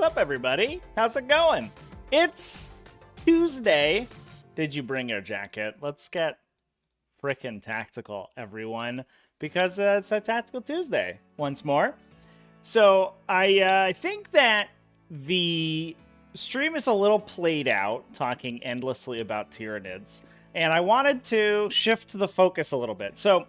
up, everybody? How's it going? It's Tuesday. Did you bring your jacket? Let's get frickin' tactical, everyone, because it's a Tactical Tuesday once more. So I think that the stream is a little played out, talking endlessly about Tyranids, and I wanted to shift the focus a little bit. So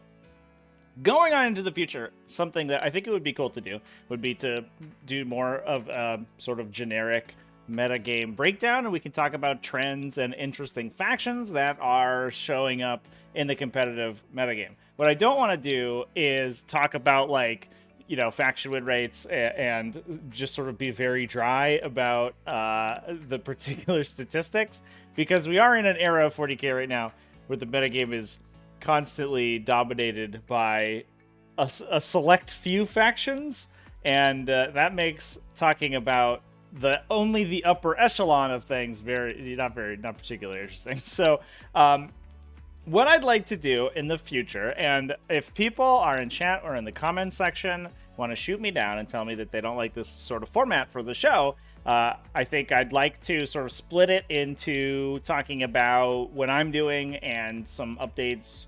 going on into the future, something that I think it would be cool to do would be to do more of a sort of generic metagame breakdown, and we can talk about trends and interesting factions that are showing up in the competitive metagame. What I don't want to do is talk about, like, you know, faction win rates and just sort of be very dry about the particular statistics, because we are in an era of 40k right now where the metagame is constantly dominated by a select few factions, and that makes talking about only the upper echelon of things not particularly interesting. So what I'd like to do in the future, and if people are in chat or in the comments section want to shoot me down and tell me that they don't like this sort of format for the show, I think I'd like to sort of split it into talking about what I'm doing and some updates,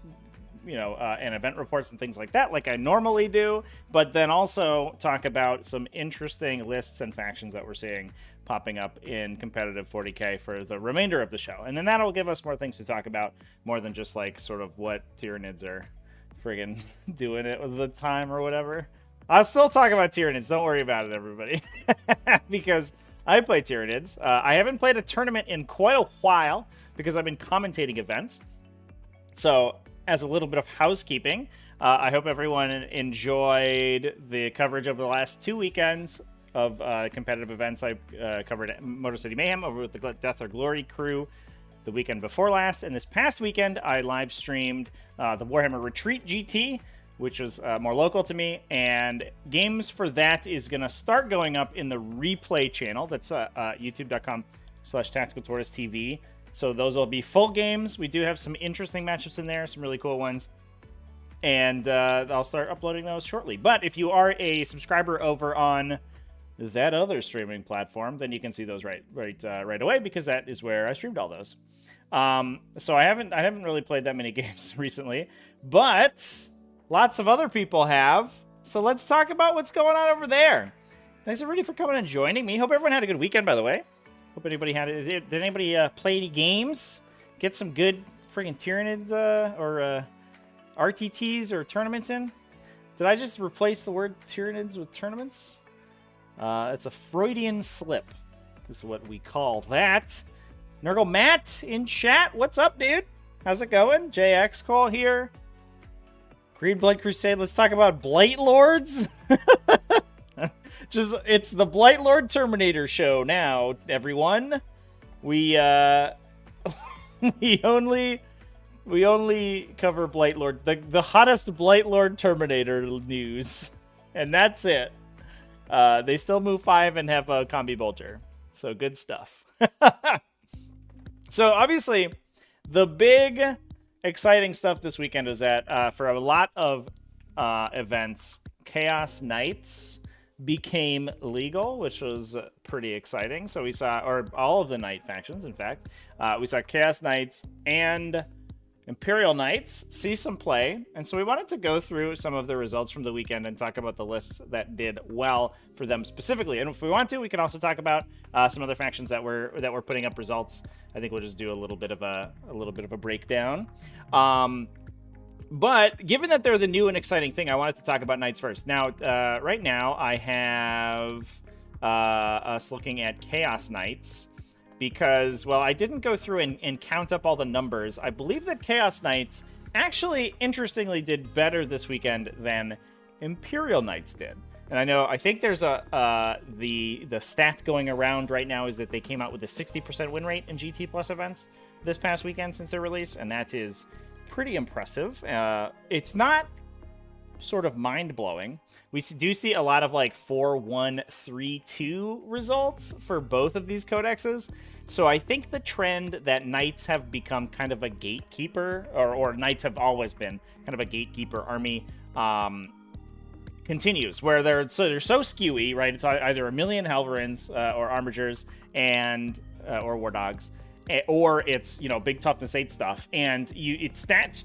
you know, and event reports and things like that, like I normally do, but then also talk about some interesting lists and factions that we're seeing popping up in competitive 40k for the remainder of the show. And then that'll give us more things to talk about, more than just like sort of what Tyranids are friggin' doing it with the time or whatever. I'll still talk about Tyranids, don't worry about it, everybody. Because I play Tyranids. I haven't played a tournament in quite a while because I've been commentating events. So as a little bit of housekeeping, I hope everyone enjoyed the coverage of the last 2 weekends of competitive events. I covered Motor City Mayhem over with the Death or Glory crew the weekend before last, and this past weekend I live streamed the Warhammer Retreat GT, which was more local to me, and games for that is going to start going up in the replay channel. That's youtube.com/tacticaltortoisetv. So those will be full games. We do have some interesting matchups in there, some really cool ones, and I'll start uploading those shortly. But if you are a subscriber over on that other streaming platform, then you can see those right away, because that is where I streamed all those. So I haven't really played that many games recently, but lots of other people have. So let's talk about what's going on over there. Thanks everybody for coming and joining me. Hope everyone had a good weekend, by the way. Hope anybody had it. Did anybody play any games? Get some good friggin' Tyranids or RTTs or tournaments in? Did I just replace the word Tyranids with tournaments? It's a Freudian slip. This is what we call that. Nurgle Matt in chat. What's up, dude? How's it going? JX Call here. Green Blood Crusade. Let's talk about Blight Lords. It's the Blight Lord Terminator show now, everyone. We we only cover Blight Lord, the hottest Blight Lord Terminator news, and that's it. They still move 5 and have a combi bolter, so good stuff. So obviously, the big exciting stuff this weekend is that for a lot of events, Chaos Knights became legal, which was pretty exciting. So we saw, or all of the Knight factions, in fact, we saw Chaos Knights and Imperial Knights see some play, and so we wanted to go through some of the results from the weekend and talk about the lists that did well for them specifically. And if we want to, we can also talk about some other factions that were putting up results. I think we'll just do a little bit of a breakdown. But given that they're the new and exciting thing, I wanted to talk about Knights first. Now, right now, I have us looking at Chaos Knights because, well, I didn't go through and count up all the numbers. I believe that Chaos Knights actually, interestingly, did better this weekend than Imperial Knights did. And I think there's the stat going around right now is that they came out with a 60% win rate in GT Plus events this past weekend since their release, and that is pretty impressive. It's not sort of mind-blowing. We do see a lot of like 4-1-3-2 results for both of these codexes. So I think the trend that Knights have become kind of a gatekeeper, or Knights have always been kind of a gatekeeper army, continues, where they're so skewy, right? It's either a million Helverins or Armigers and or War Dogs, or it's, you know, big toughness 8 stuff, and it stat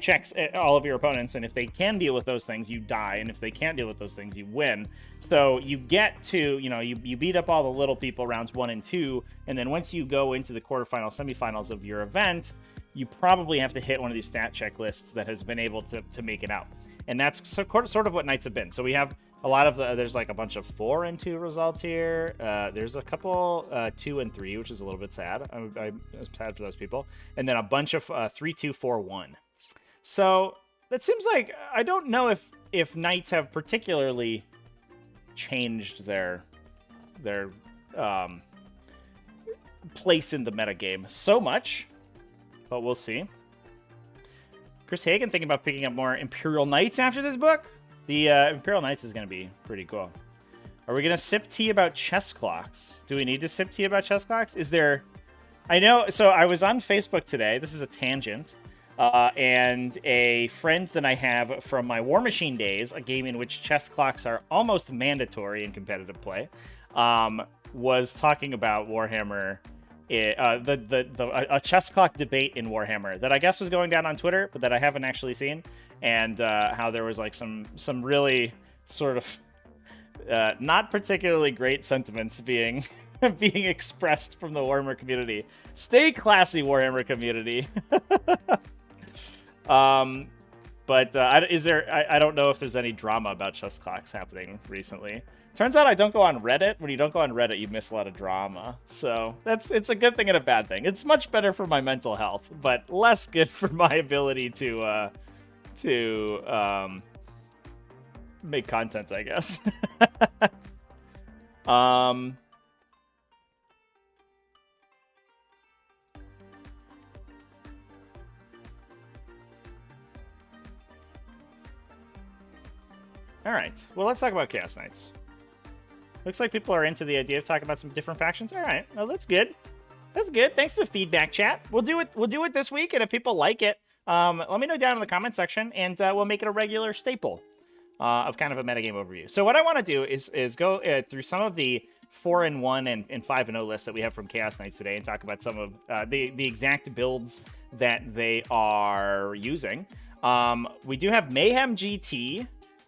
checks all of your opponents, and if they can deal with those things, you die, and if they can't deal with those things, you win. So you get to, you know, you beat up all the little people rounds 1 and 2, and then once you go into the quarterfinal, semifinals of your event, you probably have to hit one of these stat check lists that has been able to make it out. And that's sort of what Knights have been. So we have a lot of there's like a bunch of 4 and 2 results here. There's a couple 2 and 3, which is a little bit sad. I'm sad for those people. And then a bunch of 3, 2, 4, 1. So that seems like, I don't know if Knights have particularly changed their place in the metagame so much, but we'll see. Chris Hagen thinking about picking up more Imperial Knights after this book. The Imperial Knights is going to be pretty cool. Are we going to sip tea about chess clocks? Do we need to sip tea about chess clocks? Is there... I know... So I was on Facebook today. This is a tangent. And a friend that I have from my War Machine days, a game in which chess clocks are almost mandatory in competitive play, was talking about Warhammer... a chess clock debate in Warhammer that I guess was going down on Twitter, but that I haven't actually seen, and how there was like some really sort of not particularly great sentiments being being expressed from the Warhammer community. Stay classy, Warhammer community. But is there? I don't know if there's any drama about chess clocks happening recently. Turns out I don't go on Reddit. When you don't go on Reddit, you miss a lot of drama. So it's a good thing and a bad thing. It's much better for my mental health, but less good for my ability to make content, I guess. All right. Well, let's talk about Chaos Knights. Looks like people are into the idea of talking about some different factions. All right. Well, that's good. That's good. Thanks to the feedback chat. We'll do it. We'll do it this week, and if people like it, let me know down in the comment section, and we'll make it a regular staple of kind of a metagame overview. So what I want to do is go through some of the 4-1 and 5-0 lists that we have from Chaos Knights today, and talk about some of the exact builds that they are using. We do have Mayhem GT,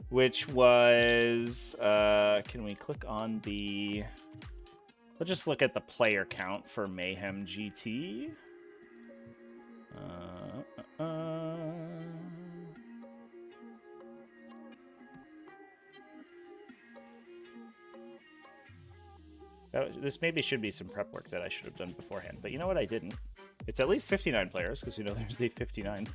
which was, can we click on the, let's just look at the player count for Mayhem GT. This maybe should be some prep work that I should have done beforehand, but you know what, I didn't. It's at least 59 players, because we know there's the 59.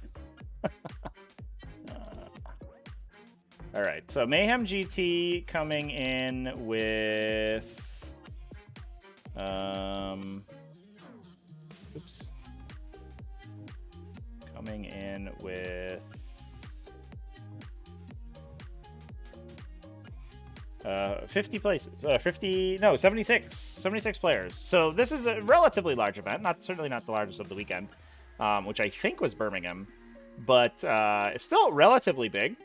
All right, so Mayhem GT coming in with, oops, coming in with 50 places, 76 players. So this is a relatively large event, certainly not the largest of the weekend, which I think was Birmingham, but it's still relatively big.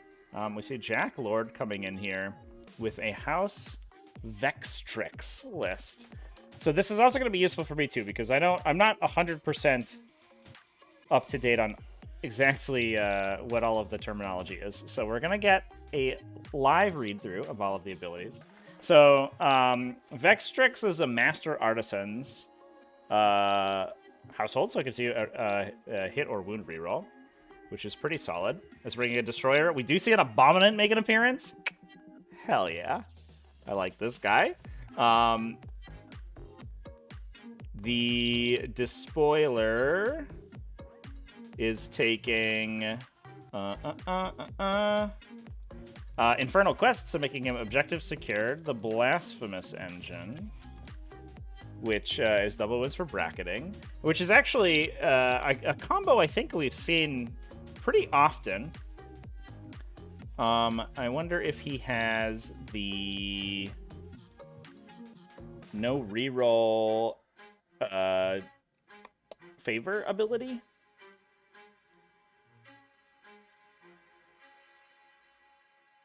We see Jack Lord coming in here with a House Vextrix list. So this is also going to be useful for me too, because I'm not 100% up to date on exactly what all of the terminology is. So we're going to get a live read through of all of the abilities. So Vextrix is a Master Artisan's household, so I can see a hit or wound reroll, which is pretty solid. It's bringing a Destroyer. We do see an Abominant make an appearance. Hell yeah. I like this guy. The Despoiler is taking Infernal Quest, so making him objective secured. The Blasphemous Engine, which is double wins for bracketing, which is actually a combo I think we've seen pretty often. I wonder if he has the no reroll favor ability.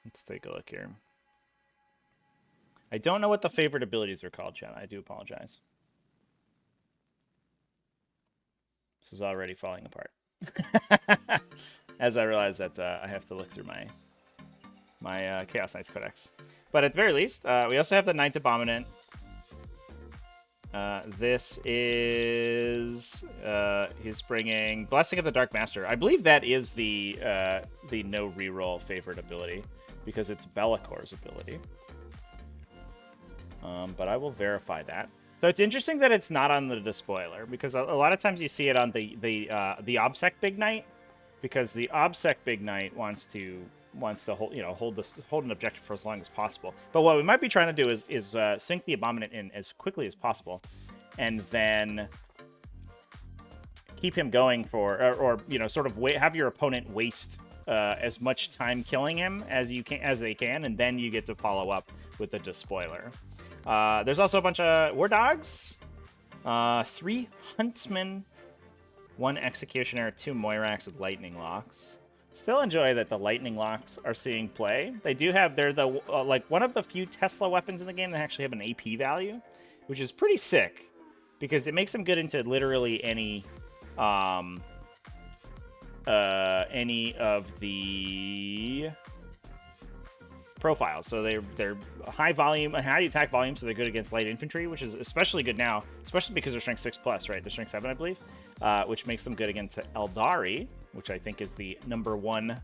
Let's take a look here. I don't know what the favorite abilities are called, Chad. I do apologize. This is already falling apart. As I realize that I have to look through my Chaos Knights Codex. But at the very least, we also have the Knight Abominant. This is he's bringing Blessing of the Dark Master. I believe that is the no reroll favorite ability because it's Bellacor's ability. But I will verify that. So it's interesting that it's not on the despoiler because a lot of times you see it on the Obsec Big Knight because the Obsec Big Knight wants to hold an objective for as long as possible. But what we might be trying to do is sink the Abominant in as quickly as possible, and then keep him going for, or sort of have your opponent waste as much time killing him as they can, and then you get to follow up with the despoiler. There's also a bunch of War Dogs, 3 Huntsmen, 1 Executioner, 2 Moirax with Lightning Locks. Still enjoy that the Lightning Locks are seeing play. They're the like one of the few Tesla weapons in the game that actually have an AP value, which is pretty sick because it makes them good into literally any of the profiles. So they're high volume, high attack volume, so they're good against light infantry, which is especially good now, especially because they're strength 6+, right? They're strength 7, I believe, which makes them good against Eldari, which I think is the #1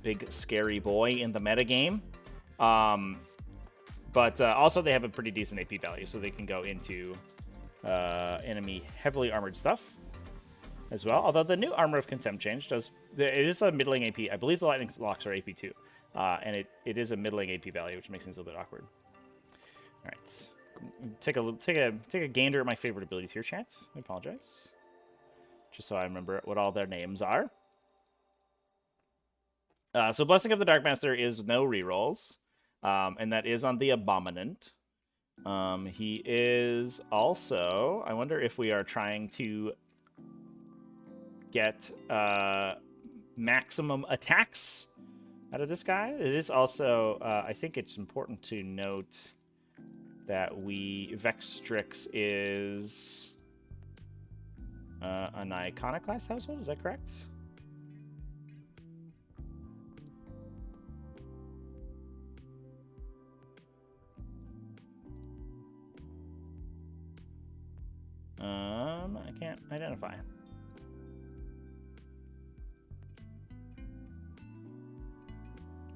big scary boy in the metagame. But also they have a pretty decent AP value, so they can go into enemy heavily armored stuff as well. Although the new Armor of Contempt change it is a middling AP. I believe the Lightning Locks are AP too. And it is a middling AP value, which makes things a little bit awkward. All right, take a gander at my favorite abilities here, chats. I apologize, just so I remember what all their names are. So Blessing of the Dark Master is no rerolls, and that is on the Abominant. He is also. I wonder if we are trying to get maximum attacks out of this guy. It is also, I think it's important to note that Vextrix is an Iconoclast household. Is that correct? I can't identify.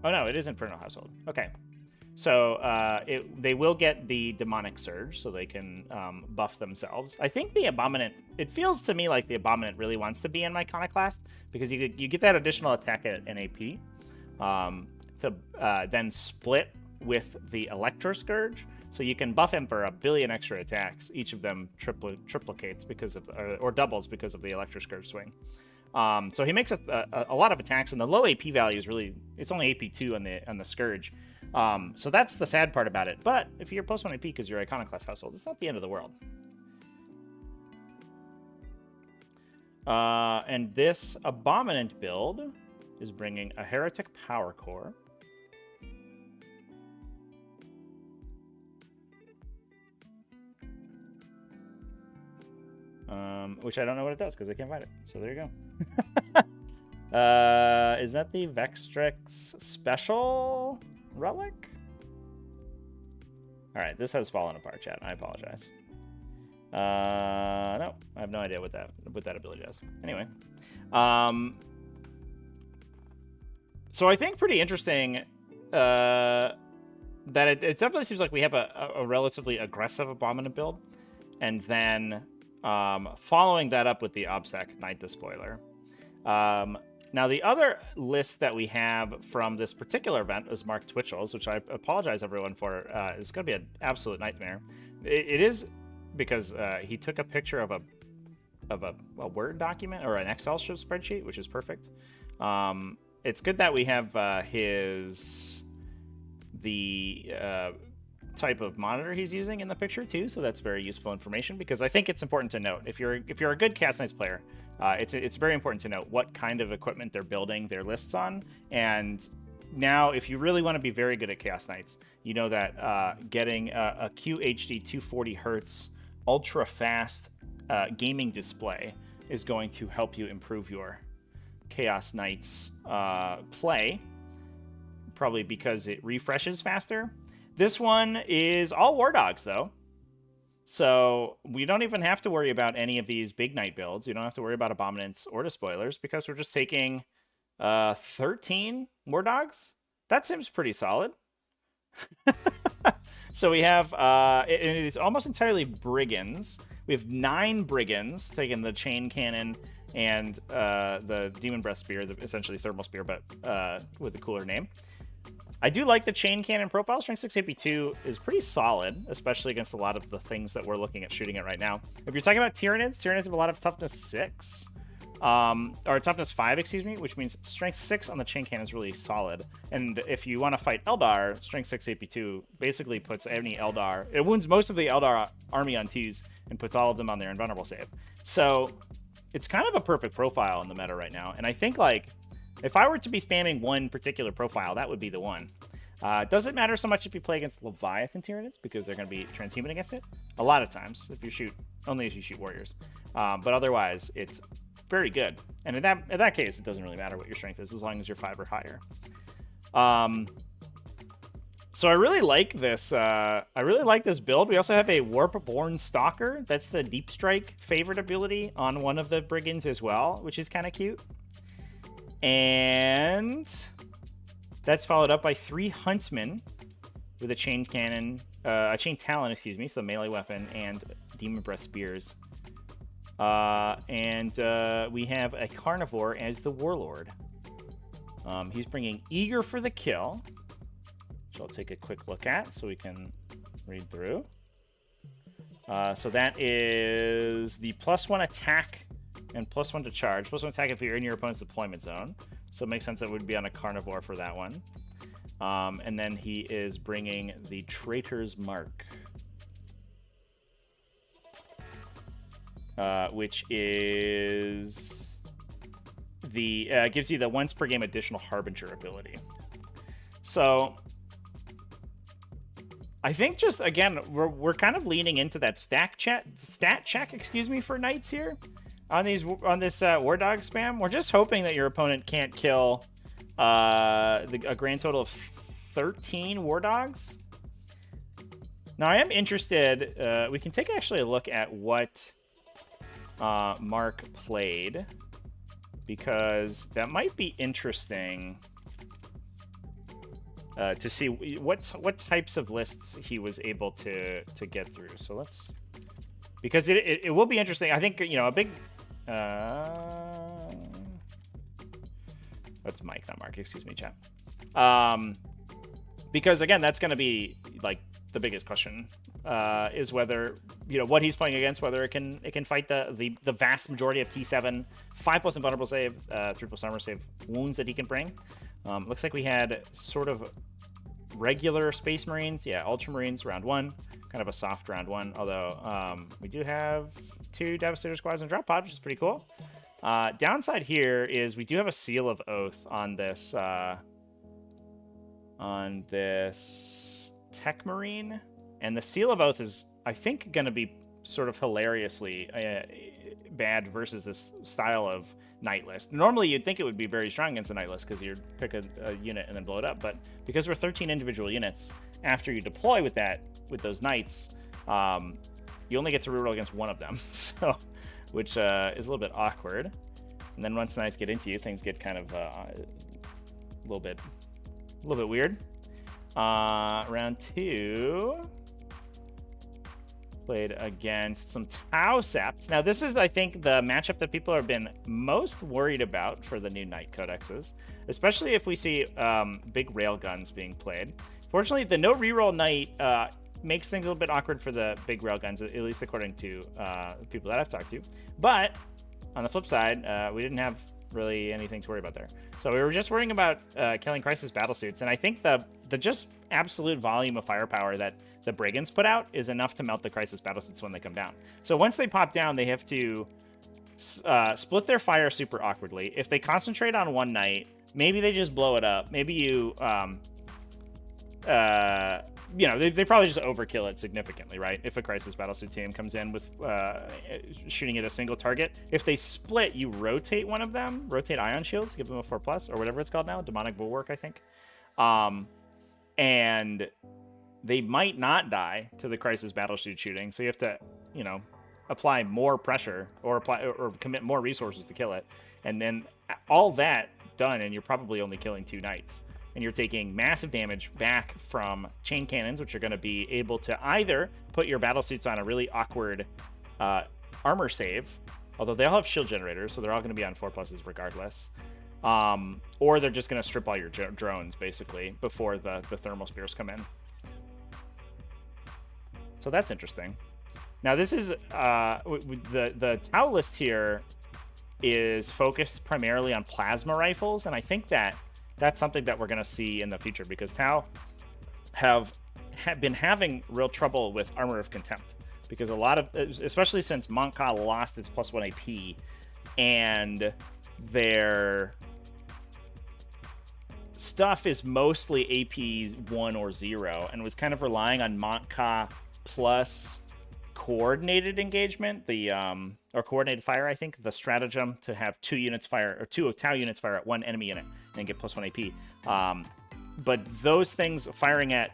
Oh no, it is Inferno household. Okay, so they will get the Demonic Surge, so they can buff themselves. I think the Abominant. It feels to me like the Abominant really wants to be in my Iconoclast because you get that additional attack at NAP to then split with the Electro Scourge, so you can buff him for 1 billion extra attacks. Each of them triplicates because of or doubles because of the Electro Scourge swing. So he makes a lot of attacks, and the low AP value is really, it's only AP2 on the Scourge. So that's the sad part about it. But if you're +1 AP because you're Iconoclast household, it's not the end of the world. And this Abominant build is bringing a Heretic Power Core. Which I don't know what it does because I can't find it. So there you go. Is that the Vextrix special relic? All right, this has fallen apart, chat. I apologize. No, I have no idea what that ability does. Anyway, so I think pretty interesting that it definitely seems like we have a relatively aggressive Abominant build, and then following that up with the Obsec Knight Despoiler. Now, the other list that we have from this particular event is Mark Twitchell's, which I apologize, everyone, for. It's going to be an absolute nightmare. It is because he took a picture of a Word document or an Excel spreadsheet, which is perfect. It's good that we have the type of monitor he's using in the picture too, so that's very useful information, because I think it's important to note if you're a good Chaos Knights player, it's very important to note what kind of equipment they're building their lists on, and now, if you really want to be very good at Chaos Knights, you know that getting a QHD 240 hertz ultra fast gaming display is going to help you improve your Chaos Knights play, probably because it refreshes faster. This one is all War Dogs, though. So we don't even have to worry about any of these big knight builds. You don't have to worry about Abominants or Despoilers because we're just taking 13 War Dogs. That seems pretty solid. So we have, it is almost entirely Brigands. We have 9 Brigands, taking the Chain Cannon and the Demon Breath Spear, essentially Thermal Spear, but with a cooler name. I do like the Chain Cannon profile. Strength 6 AP2 is pretty solid, especially against a lot of the things that we're looking at shooting at right now. If you're talking about Tyranids, Tyranids have a lot of toughness 6. Or toughness 5, excuse me, which means strength 6 on the Chain Cannon is really solid. And if you want to fight Eldar, strength 6 AP2 basically puts any Eldar, it wounds most of the Eldar army on 2s and puts all of them on their invulnerable save. So it's kind of a perfect profile in the meta right now. And I think, like, if I were to be spamming one particular profile, that would be the one. It doesn't matter so much if you play against Leviathan Tyranids, because they're going to be transhuman against it. A lot of times, if you shoot, only if you shoot warriors. But otherwise, it's very good. And in that case, it doesn't really matter what your strength is, as long as you're 5 or higher. So I really like this. I really like this build. We also have a Warp-born Stalker. That's the Deep Strike favorite ability on one of the Brigands as well, which is kind of cute. And that's followed up by 3 Huntsmen with a Chain Cannon, a Chain Talon, excuse me, so the melee weapon, and Demon Breath Spears. And we have a Carnivore as the Warlord. He's bringing Eager for the Kill, which I'll take a quick look at so we can read through. So that is the +1 attack and +1 to charge. +1 attack if you're in your opponent's deployment zone. So it makes sense that it would be on a Carnivore for that one. And then he is bringing the Traitor's Mark, which is the gives you the once per game additional Harbinger ability. So I think just again we're kind of leaning into that stat check, excuse me, for knights here on this War Dog spam. We're just hoping that your opponent can't kill a grand total of 13 War Dogs. Now I am interested. We can take actually a look at what Mark played, because that might be interesting to see what types of lists he was able to get through. So let's, because it will be interesting. I think, you know, a big that's Mike, not Mark, excuse me, chat. Because again, that's going to be like the biggest question, is whether, you know, what he's playing against, whether it can fight the vast majority of T7 5+ invulnerable save, 3+ armor save wounds that he can bring. Looks like we had sort of regular Space Marines, yeah, Ultramarines round 1, kind of a soft round 1. Although we do have 2 Devastator squads and drop pod, which is pretty cool. Downside here is we do have a Seal of Oath on this Tech Marine, and the Seal of Oath is, I think, going to be sort of hilariously bad versus this style of Knight list. Normally, you'd think it would be very strong against a Knight list because you'd pick a unit and then blow it up, but because we're 13 individual units, after you deploy with those Knights, you only get to reroll against one of them, so which is a little bit awkward. And then once the Knights get into you, things get kind of a little bit weird. Round 2 played against some Tau Sept. Now this is, I think, the matchup that people have been most worried about for the new Knight codexes, especially if we see big railguns being played. Fortunately, the no reroll Knight makes things a little bit awkward for the big railguns, at least according to people that I've talked to. But on the flip side, we didn't have really anything to worry about there. So we were just worrying about killing Crisis Battlesuits, and I think the just absolute volume of firepower that the Brigands put out is enough to melt the Crisis Battlesuits when they come down. So once they pop down, they have to split their fire super awkwardly. If they concentrate on one Knight, maybe they just blow it up. Maybe you, you know, they probably just overkill it significantly, right? If a Crisis Battlesuit team comes in with shooting at a single target, if they split, you rotate one of them, rotate Ion Shields, give them a 4+, or whatever it's called now, Demonic Bulwark, I think. And they might not die to the Crisis Battlesuit shooting, so you have to, you know, apply more pressure or commit more resources to kill it. And then all that done, and you're probably only killing 2 knights. And you're taking massive damage back from chain cannons, which are going to be able to either put your battlesuits on a really awkward armor save, although they all have shield generators, so they're all going to be on 4+s regardless. Or they're just going to strip all your drones, basically, before the thermal spears come in. So that's interesting. Now, this is the Tau list here is focused primarily on plasma rifles, and I think that's something that we're going to see in the future, because Tau have been having real trouble with Armor of Contempt, because a lot of, especially since Monka lost its +1 AP, and their stuff is mostly AP 1 or 0, and was kind of relying on Monka plus coordinated engagement, or coordinated fire, I think, the stratagem to have 2 units fire, or 2 Tau units fire at 1 enemy unit and then get +1 AP. But those things firing at,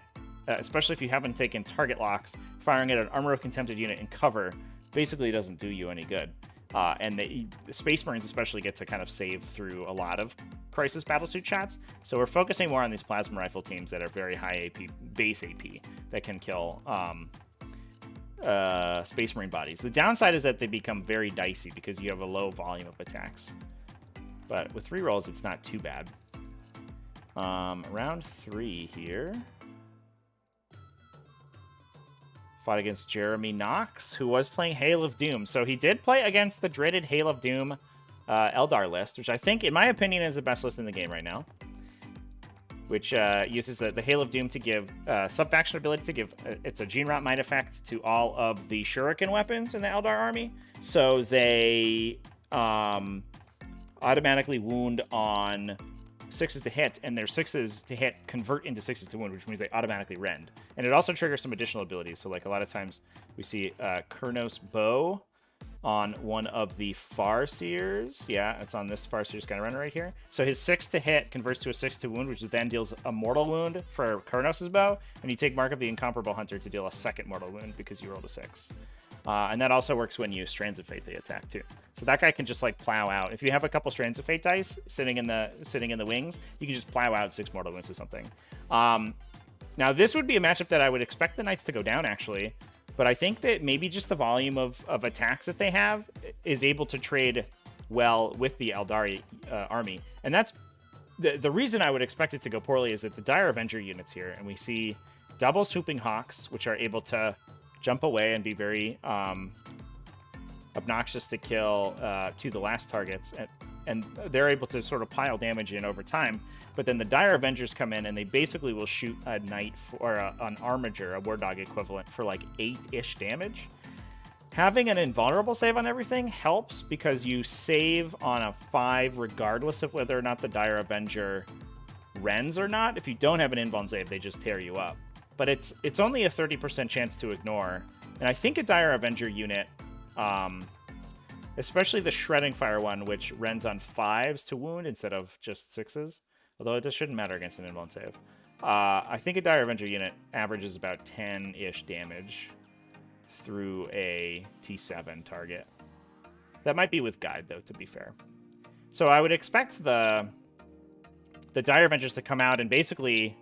especially if you haven't taken target locks, firing at an Armor of Contempted unit in cover basically doesn't do you any good. And the Space Marines especially get to kind of save through a lot of Crisis Battlesuit shots. So we're focusing more on these plasma rifle teams that are very high AP, base AP, that can kill Space Marine bodies. The downside is that they become very dicey because you have a low volume of attacks. But with rerolls, it's not too bad. Round 3 here. Fought against Jeremy Knox, who was playing Hail of Doom. So he did play against the dreaded Hail of Doom Eldar list, which I think, in my opinion, is the best list in the game right now. Which uses the Hail of Doom to give sub-faction ability to give, it's a Gene Rot Might effect to all of the Shuriken weapons in the Eldar army. So they automatically wound on 6s to hit, and their 6s to hit convert into 6s to wound, which means they automatically rend. And it also triggers some additional abilities. So like a lot of times we see Kurnos Bow on one of the Farseers. Yeah, it's on this Farseer's kind of runner right here. So his 6 to hit converts to a 6 to wound, which then deals a mortal wound for Kurnos' bow. And you take Mark of the Incomparable Hunter to deal a second mortal wound because you rolled a 6. And that also works when you Strands of Fate the attack too. So that guy can just like plow out. If you have a couple Strands of Fate dice sitting in the wings, you can just plow out 6 mortal wounds or something. Now this would be a matchup that I would expect the Knights to go down actually. But I think that maybe just the volume of attacks that they have is able to trade well with the Eldari army. And that's the reason I would expect it to go poorly is that the Dire Avenger units here, and we see double Swooping Hawks, which are able to jump away and be very obnoxious to kill to the last targets. And they're able to sort of pile damage in over time. But then the Dire Avengers come in and they basically will shoot a knight or an Armiger, a War Dog equivalent, for like 8-ish damage. Having an invulnerable save on everything helps because you save on a 5 regardless of whether or not the Dire Avenger rends or not. If you don't have an invuln save, they just tear you up. But it's only a 30% chance to ignore. And I think a Dire Avenger unit, especially the Shredding Fire one, which rends on 5s to wound instead of just 6s, although it shouldn't matter against an invuln save. I think a Dire Avenger unit averages about 10-ish damage through a T7 target. That might be with guide, though, to be fair. So I would expect the Dire Avengers to come out and basically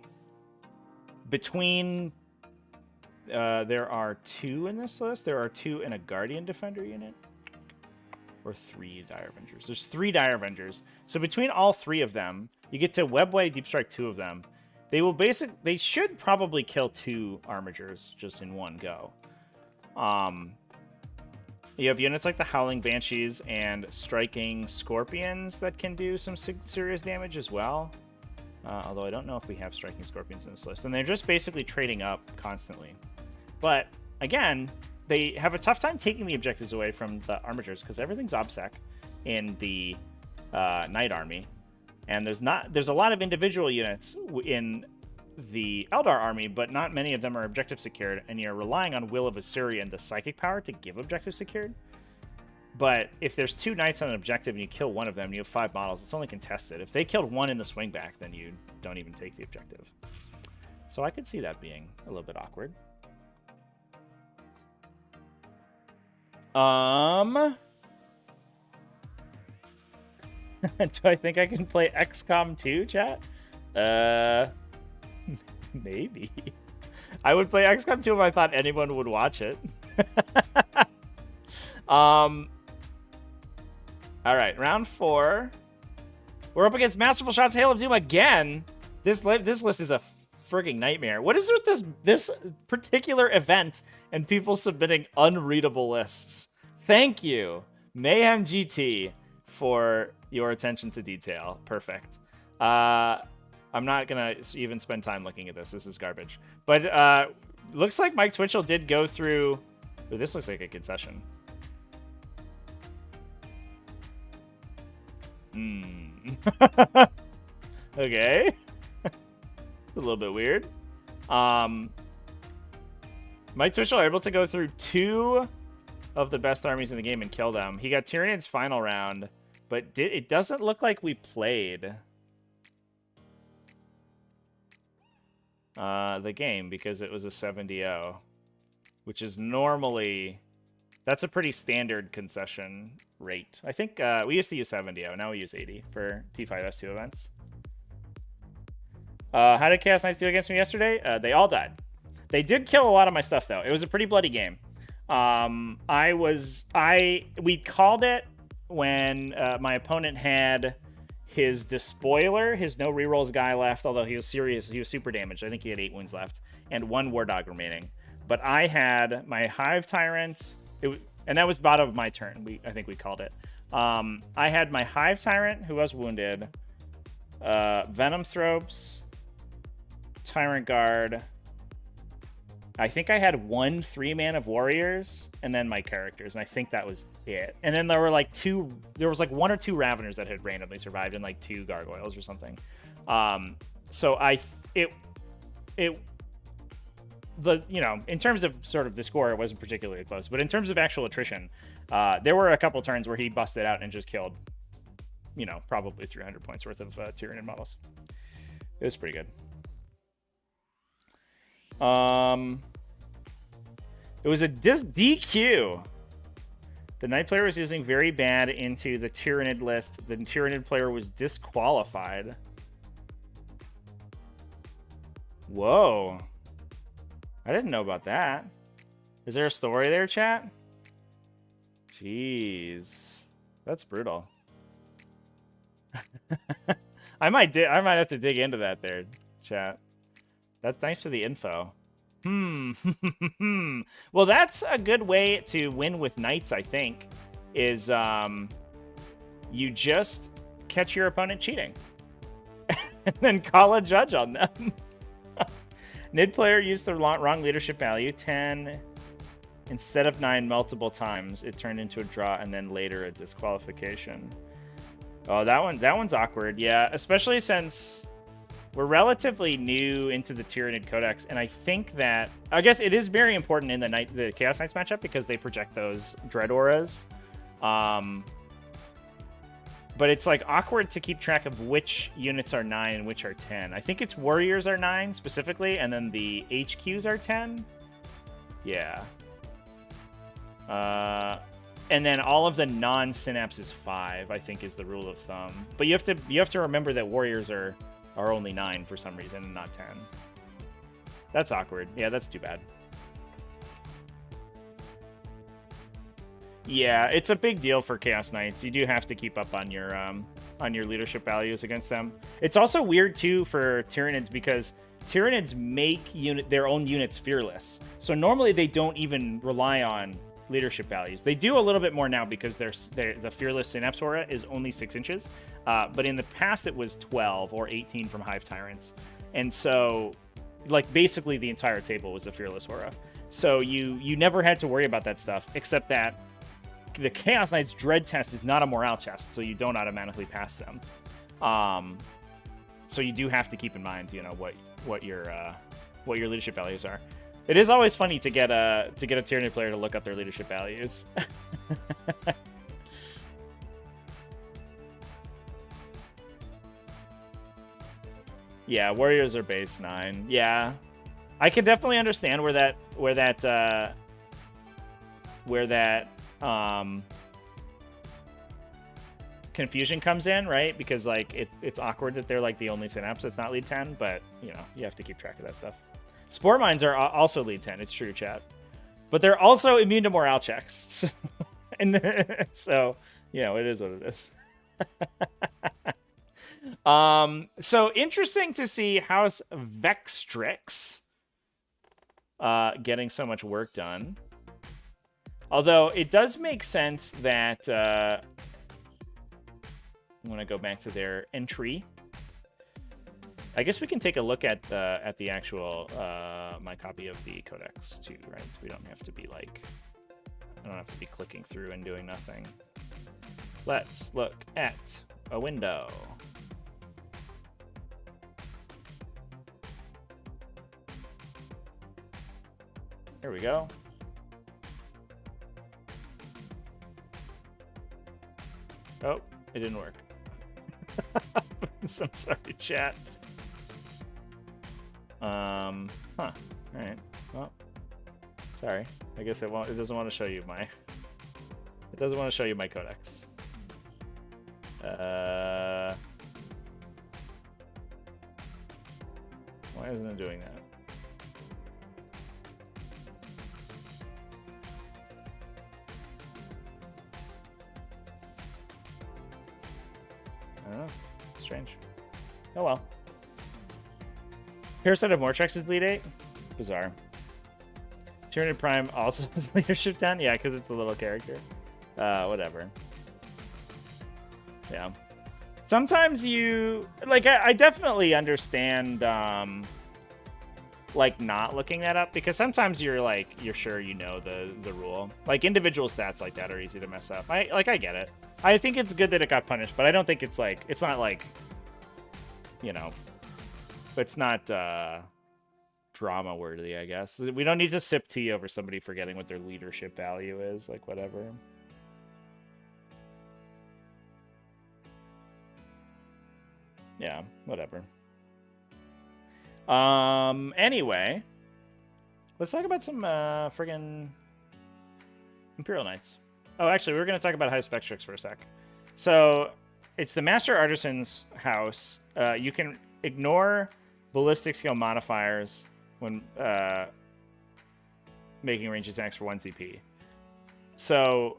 between... there are 2 in this list. There are 2 in a Guardian Defender unit. Or 3 Dire Avengers. There's 3 Dire Avengers. So between all 3 of them, you get to Webway, Deep Strike 2 of them. They should probably kill 2 Armigers just in one go. You have units like the Howling Banshees and Striking Scorpions that can do some serious damage as well. Although I don't know if we have Striking Scorpions in this list. And they're just basically trading up constantly. But, again, they have a tough time taking the objectives away from the Armigers because everything's OBSEC in the Knight Army. And there's a lot of individual units in the Eldar army, but not many of them are objective secured, and you're relying on Will of Assyria and the psychic power to give objective secured. But if there's 2 knights on an objective and you kill one of them and you have 5 models, it's only contested. If they killed one in the swing back, then you don't even take the objective. So I could see that being a little bit awkward. Do I think I can play XCOM 2, chat? Maybe. I would play XCOM 2 if I thought anyone would watch it. All right, round 4. We're up against Masterful Shots Hail of Doom again. This list is a frigging nightmare. What is with this particular event and people submitting unreadable lists? Thank you, Mayhem GT, for your attention to detail. Perfect. I'm not gonna even spend time looking at this. This is garbage. But looks like Mike Twitchell did go through. Ooh, this looks like a concession. Okay. A little bit weird. Mike Twitchell able to go through 2 of the best armies in the game and kill them. He got Tyranids final round, but it doesn't look like we played the game because it was a 7-0, which is normally, that's a pretty standard concession rate. I think we used to use 7-0, now we use 80 for T5S2 events. How did Chaos Knights do against me yesterday? They all died. They did kill a lot of my stuff though. It was a pretty bloody game. We called it when my opponent had his Despoiler, his no rerolls guy left, although he was serious. He was super damaged. I think he had 8 wounds left and 1 War Dog remaining. But I had my Hive Tyrant, and that was bottom of my turn. I think we called it. I had my Hive Tyrant, who was wounded, Venom Thropes, Tyrant Guard. I think I had 1 3-man of Warriors, and then my characters, and I think that was it. And then there were like 1 or 2 Raveners that had randomly survived, and like 2 Gargoyles or something. So in terms of sort of the score, it wasn't particularly close, but in terms of actual attrition, there were a couple turns where he busted out and just killed, probably 300 points worth of Tyranid models. It was pretty good. It was a DQ. The Knight player was using very bad into the Tyranid list. The Tyranid player was disqualified. Whoa. I didn't know about that. Is there a story there, chat? Jeez. That's brutal. I might have to dig into that there, chat. That's nice for the info. Well, that's a good way to win with Knights, I think, is you just catch your opponent cheating and then call a judge on them. Nid player used the wrong leadership value, 10 instead of 9 multiple times. It turned into a draw and then later a disqualification. Oh, that one's awkward. Yeah, especially since we're relatively new into the Tyranid Codex, and I think that, I guess it is very important in the Chaos Knights matchup because they project those Dread Auras. But it's like awkward to keep track of which units are 9 and which are 10. I think it's Warriors are 9 specifically, and then the HQs are 10. Yeah. And then all of the non-Synapse is 5, I think is the rule of thumb. But you have to remember that Warriors are only 9 for some reason and not 10. That's awkward. Yeah, that's too bad. Yeah, it's a big deal for Chaos Knights. You do have to keep up on your leadership values against them. It's also weird too for Tyranids because Tyranids make their own units fearless. So normally they don't even rely on leadership values. They do a little bit more now because the fearless Synapse Aura is only 6 inches. But in the past it was 12 or 18 from Hive Tyrants. And so like basically the entire table was a fearless aura. So you never had to worry about that stuff, except that the Chaos Knights Dread test is not a morale test, so you don't automatically pass them. So you do have to keep in mind, you know, what your leadership values are. It is always funny to get a Tyranid player to look up their leadership values. Yeah, warriors are base 9. Yeah, I can definitely understand where that confusion comes in, right? Because like it's awkward that they're like the only synapse that's not lead 10, but you know, you have to keep track of that stuff. Spore mines are also lead 10. It's true, chat, but they're also immune to morale checks. So, and so you know, it is what it is. So interesting to see House Vextrix getting so much work done. Although it does make sense that I'm gonna go back to their entry. I guess we can take a look at the actual my copy of the codex too, right? We don't have to be like, I don't have to be clicking through and doing nothing. Let's look at a window. Here we go. Oh, it didn't work. So I'm sorry, chat. Huh. All right. Well, sorry. I guess it won't. It doesn't want to show you my. It doesn't want to show you my codex. Why isn't it doing that? I don't know. Strange. Oh well. Parasite of Mortrex is lead 8? Bizarre. Tyranid Prime also has leadership 10? Yeah, because it's a little character. Whatever. Yeah. Sometimes you... Like, I definitely understand, like, not looking that up. Because sometimes you're, like, you're sure you know the rule. Like, individual stats like that are easy to mess up. I get it. I think it's good that it got punished, but I don't think it's, like... It's not, like... You know... It's not drama worthy, I guess. We don't need to sip tea over somebody forgetting what their leadership value is, like whatever. Yeah, whatever. Anyway, let's talk about some friggin' Imperial Knights. Oh, actually, we were going to talk about House Vextrix for a sec. So, it's the Master Artisan's house. You can ignore ballistic skill modifiers when making ranged attacks for 1 CP. So,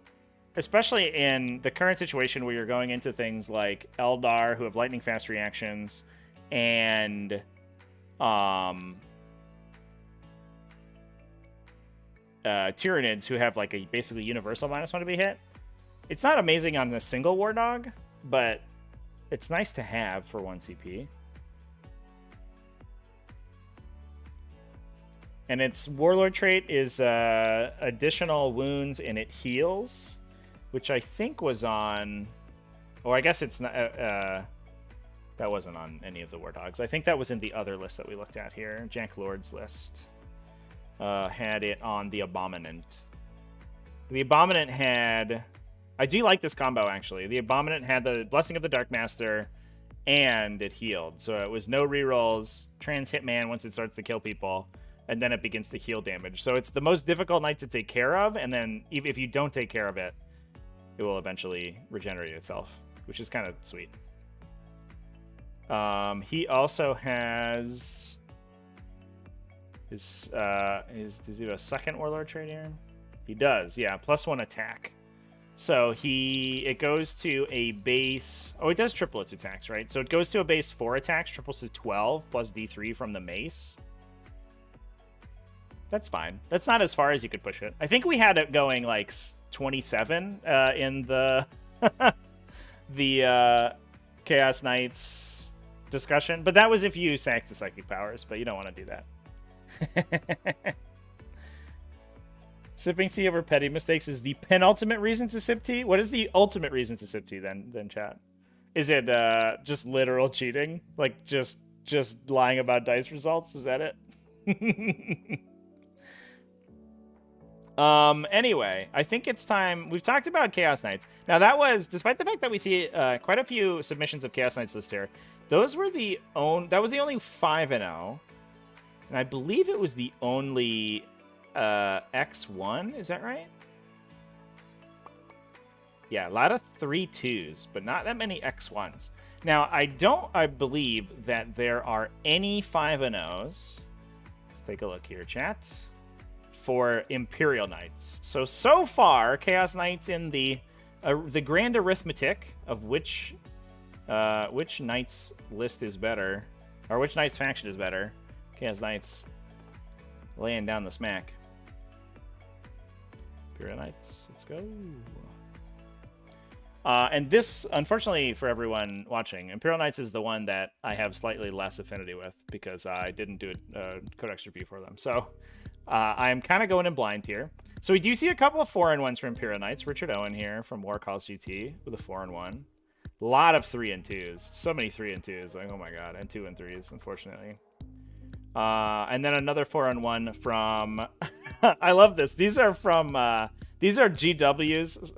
especially in the current situation where you're going into things like Eldar, who have lightning fast reactions, and Tyranids, who have like a basically universal -1 to be hit. It's not amazing on a single War Dog, but it's nice to have for 1 CP. And its Warlord trait is additional wounds and it heals, which I think was on... Or I guess it's not... that wasn't on any of the War Dogs. I think that was in the other list that we looked at here. Jack Lord's list had it on the Abominant. The Abominant had... I do like this combo, actually. The Abominant had the Blessing of the Dark Master, and it healed. So it was no rerolls, trans hitman once it starts to kill people, and then it begins to heal damage. So it's the most difficult knight to take care of, and then if you don't take care of it, it will eventually regenerate itself, which is kind of sweet. He also has does he have a second Warlord trait here? He does, yeah, +1 attack. So it goes to a base... Oh, it does triple its attacks, right? So it goes to a base 4 attacks, triples to 12, plus D3 from the mace. That's fine. That's not as far as you could push it. I think we had it going like 27 in the the Chaos Knights discussion, but that was if you sacked the psychic powers, but you don't want to do that. Sipping tea over petty mistakes is the penultimate reason to sip tea? What is the ultimate reason to sip tea then chat? Is it just literal cheating? Like just lying about dice results? Is that it? Anyway, I think it's time. We've talked about Chaos Knights. Now that was, despite the fact that we see quite a few submissions of Chaos Knights list here, those were that was the only 5-0. And I believe it was the only X1, is that right? Yeah, a lot of 3-2s, but not that many X1s. Now, I believe that there are any 5-0s. Let's take a look here, chat. For Imperial Knights. So far, Chaos Knights in the grand arithmetic of which Knights list is better, or which Knights faction is better. Chaos Knights laying down the smack. Imperial Knights, let's go. And this, unfortunately for everyone watching, Imperial Knights is the one that I have slightly less affinity with because I didn't do a Codex review for them. So I'm kind of going in blind here. So we do see a couple of 4-1s for Imperial Knights. Richard Owen here from War Calls GT with a 4-1. A lot of 3-2s. So many 3-2s. Like, oh my god. And 2-3s, unfortunately. And then another 4-1 from... I love this. These are from... these are GW's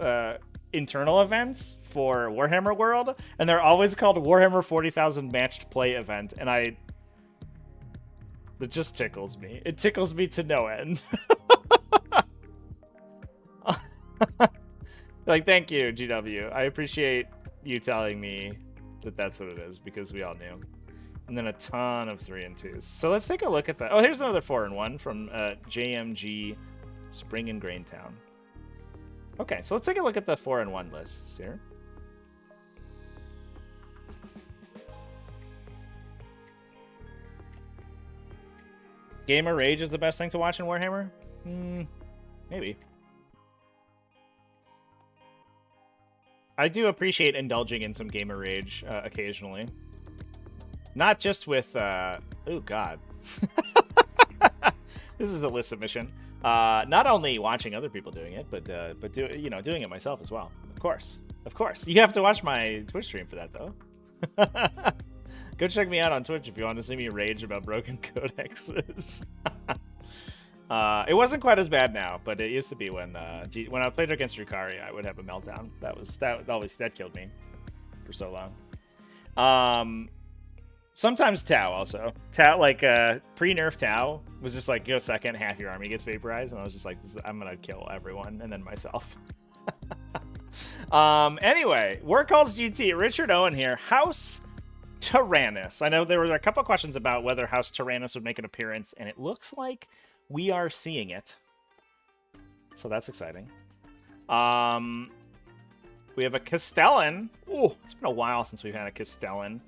internal events for Warhammer World. And they're always called Warhammer 40,000 Matched Play Event. And it just tickles me. It tickles me to no end. Like, thank you, GW. I appreciate you telling me that that's what it is, because we all knew. And then a ton of 3-2s. So let's take a look at that. Oh, here's another 4-1 from JMG Spring and Grain Town. Okay, so let's take a look at the 4-1 lists here. Gamer Rage is the best thing to watch in Warhammer? Maybe. I do appreciate indulging in some Gamer Rage occasionally. Not just with, oh god. This is a list submission. Not only watching other people doing it, but doing it myself as well. Of course. Of course. You have to watch my Twitch stream for that, though. Go check me out on Twitch if you want to see me rage about broken codexes. It wasn't quite as bad now, but it used to be when I played against Drukari, I would have a meltdown. That killed me for so long. Sometimes Tau also. Tau, like pre-nerf Tau was just like, go second, half your army gets vaporized, and I was just like, I'm gonna kill everyone and then myself. Anyway, War Calls GT, Richard Owen here, House Tyranids. I know there were a couple questions about whether House Tyranids would make an appearance, and it looks like we are seeing it. So that's exciting. We have a Castellan. Ooh, it's been a while since we've had a Castellan.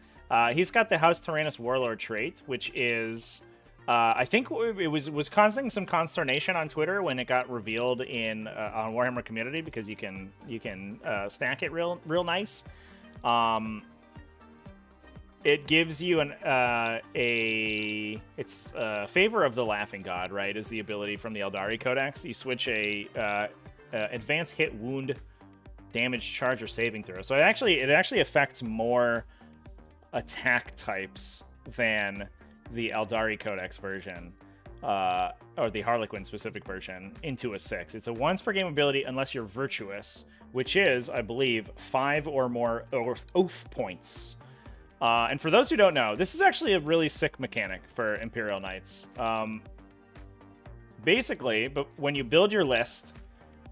He's got the House Tyranids Warlord trait, which is... I think it was causing some consternation on Twitter when it got revealed in on Warhammer Community, because you can stack it real nice. It gives you it's Favor of the Laughing God, right? Is the ability from the Eldari Codex. You switch a advanced hit, wound, damage, charge, or saving throw. So it actually affects more attack types than the Eldari Codex version, or the Harlequin specific version, into a 6. It's a once per game ability unless you're virtuous, which is, I believe, 5 or more oath points. And for those who don't know, this is actually a really sick mechanic for Imperial Knights. Basically, but when you build your list,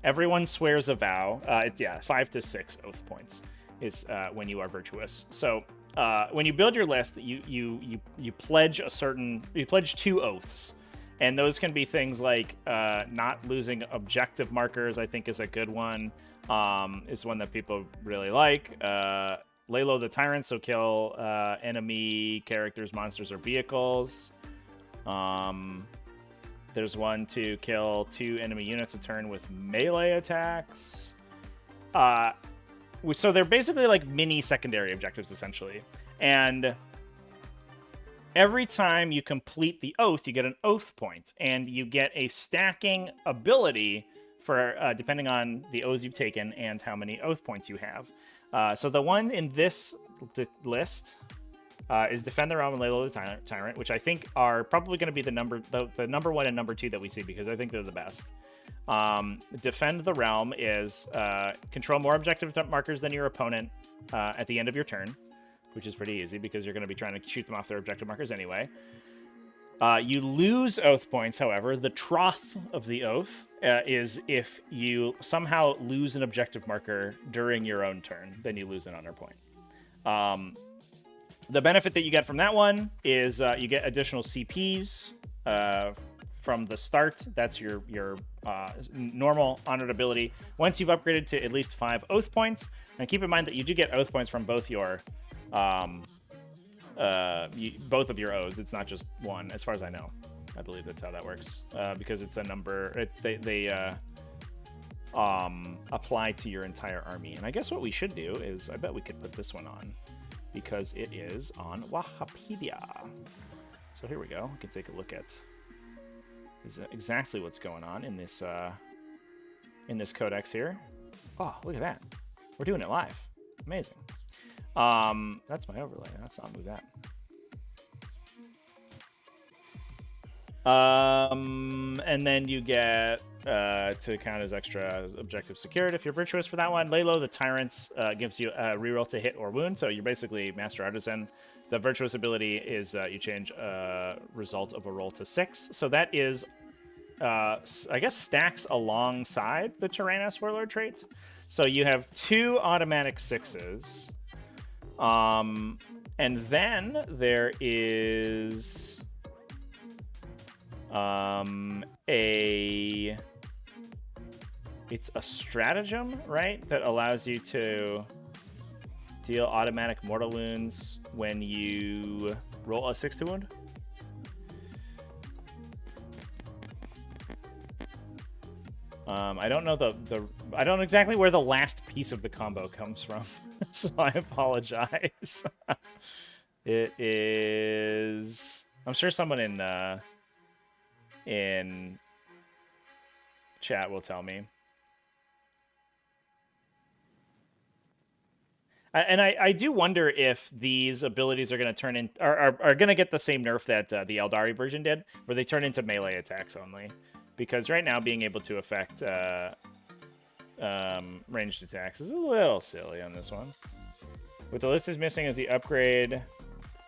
everyone swears a vow. 5 to 6 oath points is when you are virtuous. So when you build your list, you pledge 2 oaths, and those can be things like not losing objective markers. I think is a good one. Is one that people really like. Lay low the tyrants, so kill enemy characters, monsters, or vehicles. There's one to kill 2 enemy units a turn with melee attacks. So they're basically like mini secondary objectives, essentially. And every time you complete the oath, you get an oath point, and you get a stacking ability for depending on the Oaths you've taken and how many Oath points you have. So the one in this list is Defend the Realm and Layla the Tyrant, which I think are probably going to be the number 1 and number 2 that we see, because I think they're the best. Defend the Realm is control more objective markers than your opponent at the end of your turn, which is pretty easy because you're going to be trying to shoot them off their objective markers anyway. You lose Oath points, however. The trough of the Oath is if you somehow lose an objective marker during your own turn, then you lose an honor point. The benefit that you get from that one is you get additional CPs from the start. That's your normal honored ability. Once you've upgraded to at least 5 Oath points, and keep in mind that you do get Oath points from both your both of your Oaths. It's not just one, as far as I know. I believe that's how that works, because it's a number. They apply to your entire army. And I guess what we should do is, I bet we could put this one on, because it is on Wikipedia. So here we go. We can take a look at exactly what's going on in this codex here. Oh, look at that. We're doing it live. Amazing. That's my overlay. Let's not move that. And then you get to count as extra objective secured if you're virtuous for that one. Lay low the Tyrants gives you a reroll to hit or wound, so you're basically Master Artisan. The virtuous ability is you change result of a roll to 6, so that is I guess stacks alongside the Tyrannus Warlord trait. So you have 2 automatic 6s, and then there is it's a stratagem, right, that allows you to deal automatic mortal wounds when you roll a 6 to wound. I don't know I don't exactly where the last piece of the combo comes from, so I apologize. It is, I'm sure someone in chat will tell me. And I do wonder if these abilities are going to turn in, are going to get the same nerf that the Eldari version did, where they turn into melee attacks only. Because right now, being able to affect ranged attacks is a little silly on this one. What the list is missing is the upgrade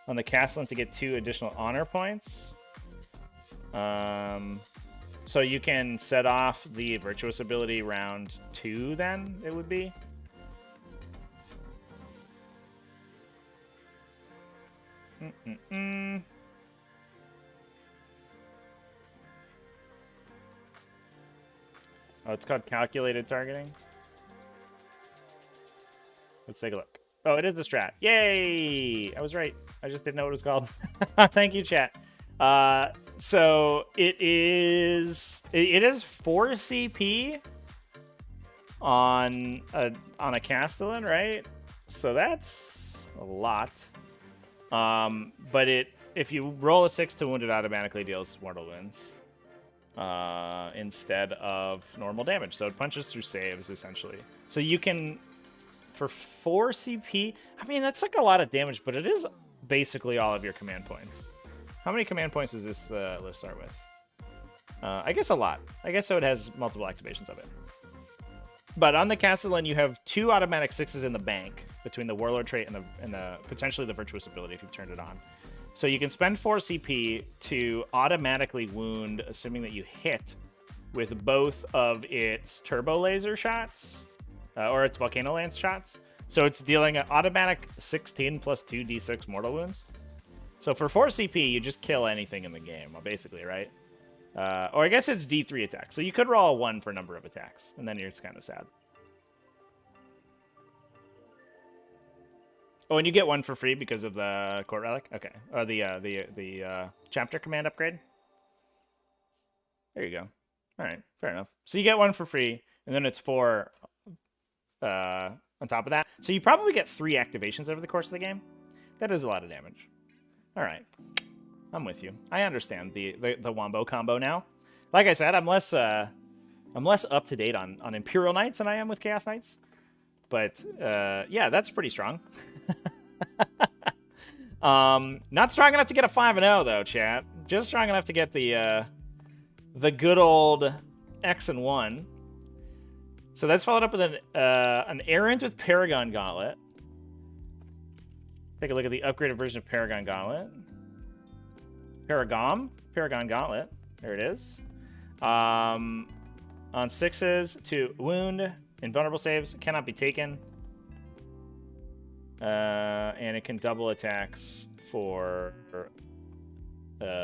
on the Castellan to get 2 additional honor points. So you can set off the virtuous ability round 2, then it would be. Oh, it's called calculated targeting. Let's take a look. Oh, it is the strat. Yay! I was right. I just didn't know what it was called. Thank you, chat. So it is 4 CP on a Castellan, right? So that's a lot. But if you roll a 6 to wound, it automatically deals mortal wounds instead of normal damage. So it punches through saves, essentially. So you can, for 4 CP, I mean, that's like a lot of damage, but it is basically all of your command points. How many command points does this list start with? I guess a lot. I guess so it has multiple activations of it. But on the Castellan, you have 2 automatic 6s in the bank between the Warlord trait and the potentially the Virtuous ability if you've turned it on. So you can spend 4 CP to automatically wound, assuming that you hit, with both of its Turbo Laser shots, or its Volcano Lance shots. So it's dealing an automatic 16 plus 2 d6 mortal wounds. So for 4 CP, you just kill anything in the game, basically, right? Or I guess it's D3 attacks. So you could roll a 1 for a number of attacks, and then you're just kind of sad. Oh, and you get 1 for free because of the Court Relic? Okay. Or the Chapter Command upgrade? There you go. All right, fair enough. So you get 1 for free, and then it's 4 on top of that. So you probably get 3 activations over the course of the game. That is a lot of damage. All right. I'm with you. I understand the Wombo combo now. Like I said, I'm less I'm less up to date on Imperial Knights than I am with Chaos Knights. But yeah, that's pretty strong. Not strong enough to get a 5-0 though, chat. Just strong enough to get the good old X and 1. So that's followed up with an errant with Paragon Gauntlet. Take a look at the upgraded version of Paragon Gauntlet. Paragon Gauntlet. There it is. On 6s to wound, invulnerable saves, cannot be taken. And it can double attacks for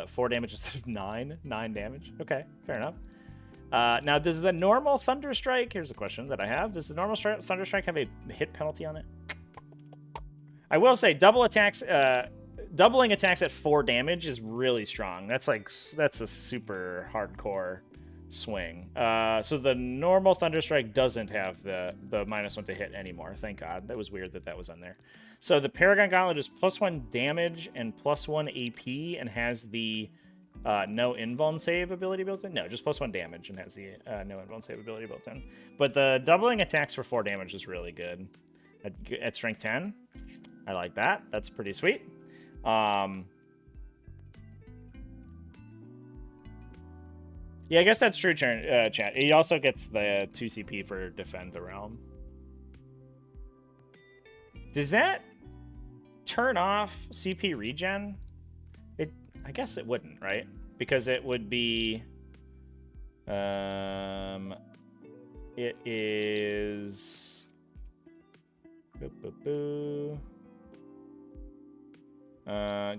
4 damage instead of 9. 9 damage. Okay, fair enough. Now, does the normal Thunderstrike... Here's a question that I have. Does the normal Thunderstrike have a hit penalty on it? I will say, doubling attacks at 4 damage is really strong. That's a super hardcore swing. So the normal Thunderstrike doesn't have the -1 to hit anymore. Thank God. That was weird that was on there. So the Paragon Gauntlet is +1 damage and +1 AP and has the no invuln save ability built in. No, just +1 damage and has the no invuln save ability built in. But the doubling attacks for 4 damage is really good. At strength 10, I like that. That's pretty sweet. Yeah, I guess that's true, chat. He also gets the 2 CP for Defend the Realm. Does that turn off CP regen? I guess it wouldn't, right? Because it would be... it is...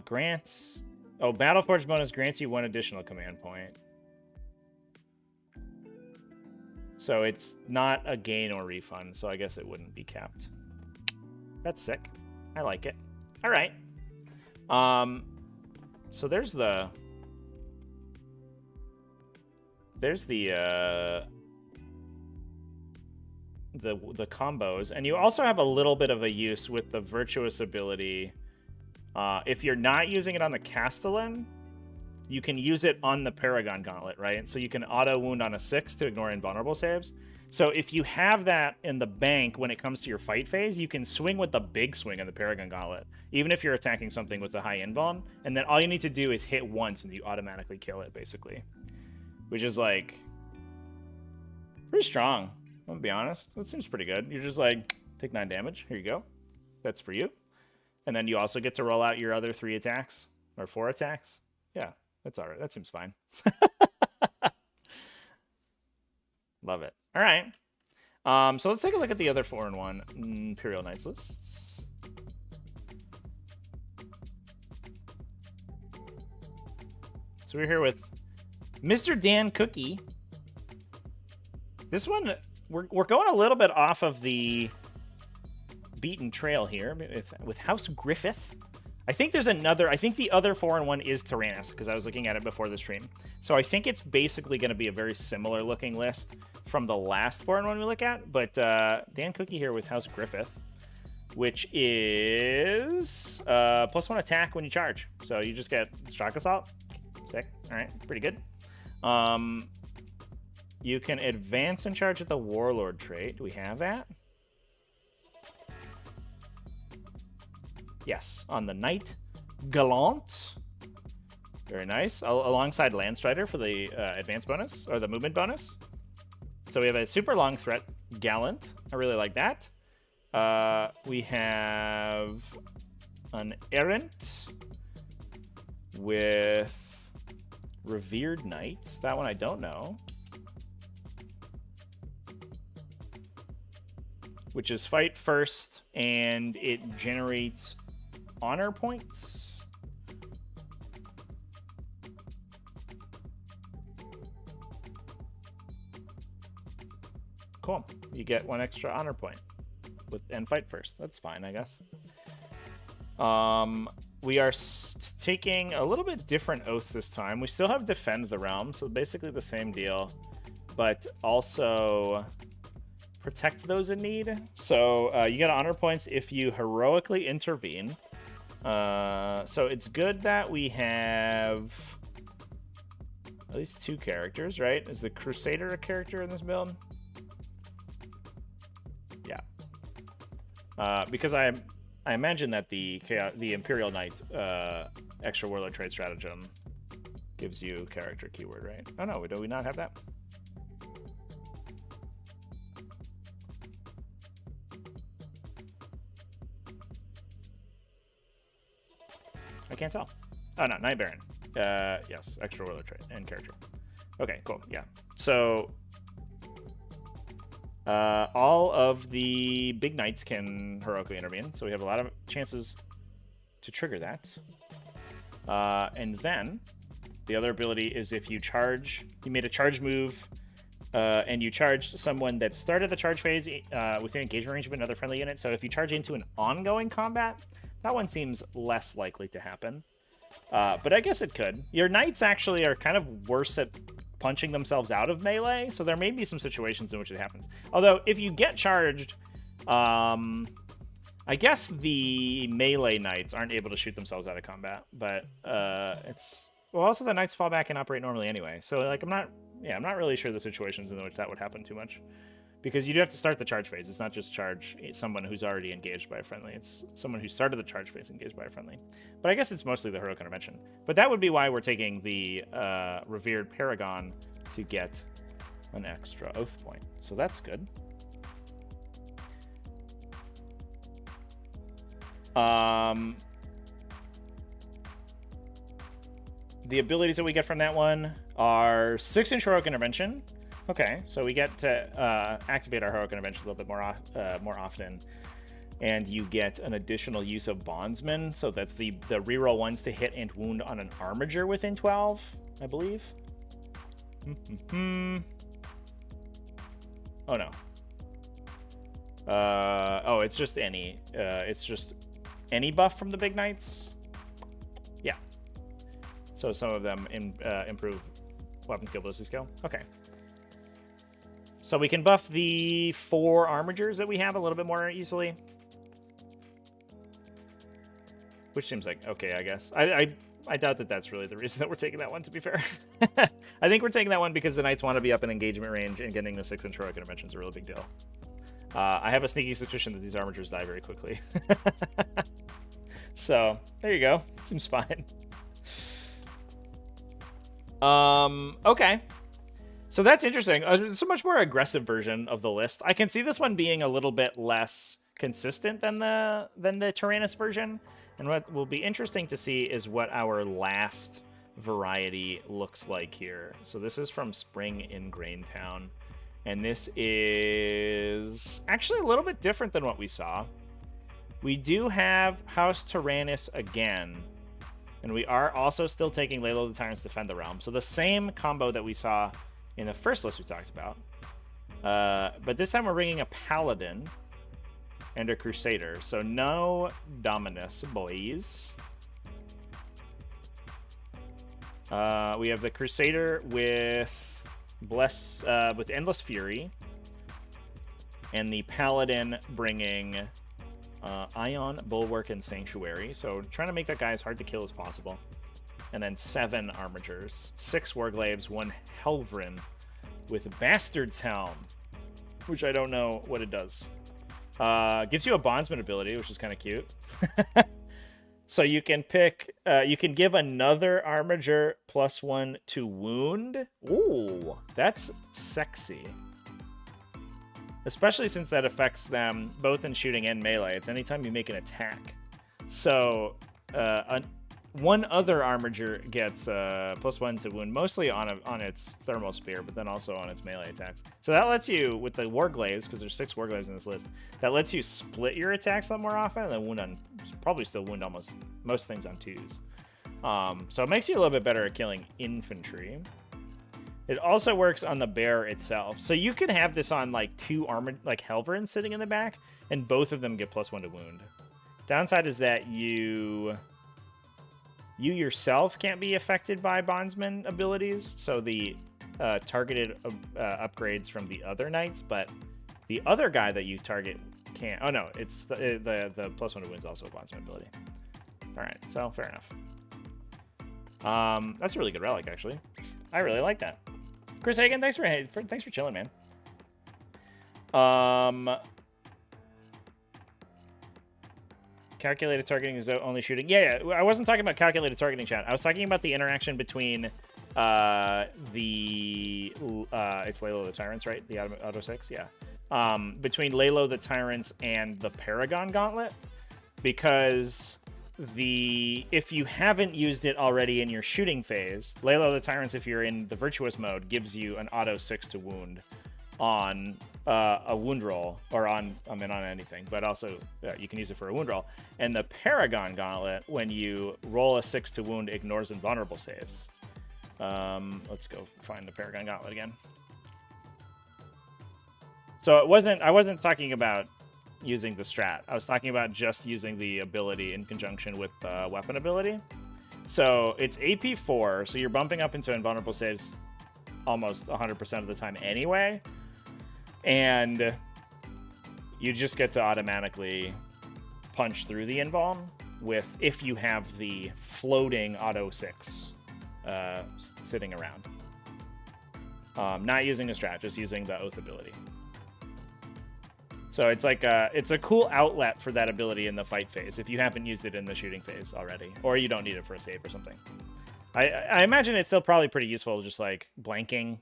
grants... Oh, Battleforge bonus grants you 1 additional command point. So it's not a gain or refund, so I guess it wouldn't be capped. That's sick. I like it. All right. So there's the combos, and you also have a little bit of a use with the virtuous ability. If you're not using it on the Castellan, you can use it on the Paragon Gauntlet, right? So you can auto wound on a 6 to ignore invulnerable saves. So if you have that in the bank when it comes to your fight phase, you can swing with the big swing on the Paragon Gauntlet, even if you're attacking something with a high invuln, and then all you need to do is hit once and you automatically kill it, basically. Which is, like, pretty strong, I'm gonna be honest. That seems pretty good. You're just like, take 9 damage, here you go. That's for you. And then you also get to roll out your other 3 attacks, or 4 attacks. Yeah, that's all right. That seems fine. Love it. All right. So let's take a look at the other 4-in-1 Imperial Knights lists. So we're here with Mr. Dan Cookie. This one, we're going a little bit off of the beaten trail here with House Griffith. I think there's another... I think the other 4-in-1 is Tyranids, because I was looking at it before the stream. So I think it's basically going to be a very similar looking list from the last 4-in-1 we look at. But Dan Cookie here with House Griffith, which is +1 attack when you charge. So you just get Shock Assault. Sick. All right, pretty good. You can advance and charge at the Warlord trait. Do we have that? Yes, on the Knight Gallant. Very nice. Alongside Landstrider for the advance bonus, or the movement bonus. So we have a super long threat Gallant. I really like that. We have an Errant with Revered Knight. That one I don't know. Which is fight first, and it generates honor points. Cool. You get 1 extra honor point and fight first. That's fine, I guess. We are taking a little bit different oaths this time. We still have Defend the Realm, so basically the same deal, but also protect those in need. So you get honor points if you heroically intervene. So it's good that we have at least 2 characters, right? Is the Crusader a character in this build? Yeah. Because I imagine that the Imperial Knight extra warlord trade stratagem gives you character keyword, right? Oh no, do we not have that? I can't tell. Oh no, Knight Baron. Yes, extra warlord trait and character. Okay, cool. Yeah. So all of the big knights can heroically intervene, so we have a lot of chances to trigger that. And then the other ability is if you charge, you made a charge move, and you charged someone that started the charge phase within engagement range of another friendly unit. So if you charge into an ongoing combat, that one seems less likely to happen. But I guess it could. Your knights actually are kind of worse at punching themselves out of melee, so there may be some situations in which it happens. Although, if you get charged, I guess the melee knights aren't able to shoot themselves out of combat, but it's... Well, also the knights fall back and operate normally anyway, so like I'm not really sure the situations in which that would happen too much. Because you do have to start the charge phase. It's not just charge someone who's already engaged by a friendly. It's someone who started the charge phase engaged by a friendly. But I guess it's mostly the heroic intervention. But that would be why we're taking the Revered Paragon to get an extra oath point. So that's good. The abilities that we get from that one are 6-inch heroic intervention. Okay, so we get to activate our heroic intervention a little bit more often, and you get an additional use of bondsman. So that's the reroll ones to hit and wound on an armiger within 12, I believe. Oh no. Oh, it's just any. It's just any buff from the big knights. Yeah. So some of them improve weapon skill, ballistic skill. Okay. So we can buff the 4 armigers that we have a little bit more easily. Which seems like okay, I guess. I doubt that that's really the reason that we're taking that one, to be fair. I think we're taking that one because the knights want to be up in engagement range, and getting the 6-inch heroic intervention is a really big deal. I have a sneaky suspicion that these armigers die very quickly. So, there you go. Seems fine. Okay. So that's interesting. It's a much more aggressive version of the list. I can see this one being a little bit less consistent than the Tyranids version. And what will be interesting to see is what our last variety looks like here. So this is from Spring in Graintown. And this is actually a little bit different than what we saw. We do have House Tyrannus again. And we are also still taking Laylo the Tyrants Defend the Realm. So the same combo that we saw in the first list we talked about. But this time we're bringing a Paladin and a Crusader. So no Dominus, boys. We have the Crusader with Endless Fury. And the Paladin bringing Ion, Bulwark, and Sanctuary. So trying to make that guy as hard to kill as possible. And then 7 Armigers, 6 Warglaves, 1 Helvrin with Bastard's Helm, which I don't know what it does. Gives you a Bondsman ability, which is kind of cute. So you can pick, you can give another Armiger +1 to wound. Ooh, that's sexy. Especially since that affects them both in shooting and melee. It's anytime you make an attack. So, one other Armiger gets +1 to wound, mostly on its thermal spear, but then also on its melee attacks. So that lets you, with the Warglaves, because there's 6 Warglaves in this list, that lets you split your attacks a lot more often, and then wound on, probably still wound almost most things on 2s. So it makes you a little bit better at killing infantry. It also works on the bear itself. So you could have this on like 2 armored, like Helverins sitting in the back, and both of them get +1 to wound. Downside is that you yourself can't be affected by Bondsman abilities, so the targeted upgrades from the other knights, but the other guy that you target can't. Oh no, it's the +1 to wound is also a Bondsman ability. All right, so fair enough. That's a really good relic, actually. I really like that. Chris Hagen, thanks for chilling, man. Calculated targeting is only shooting. Yeah, I wasn't talking about calculated targeting, chat. I was talking about the interaction between it's Laylo the Tyrants, right? The Auto 6, yeah. Between Laylo the Tyrants and the Paragon Gauntlet, because if you haven't used it already in your shooting phase, Laylo the Tyrants, if you're in the Virtuous mode, gives you an Auto 6 to wound on a wound roll, or on anything, but also you can use it for a wound roll. And the Paragon Gauntlet, when you roll a 6 to wound, ignores invulnerable saves. Let's go find the Paragon Gauntlet again. So I wasn't talking about using the strat. I was talking about just using the ability in conjunction with the weapon ability. So it's AP 4, so you're bumping up into invulnerable saves almost 100% of the time anyway. And you just get to automatically punch through the invuln if you have the floating Auto 6 sitting around. Not using a strat, just using the Oath ability. So it's like it's a cool outlet for that ability in the fight phase if you haven't used it in the shooting phase already, or you don't need it for a save or something. I imagine it's still probably pretty useful, just like blanking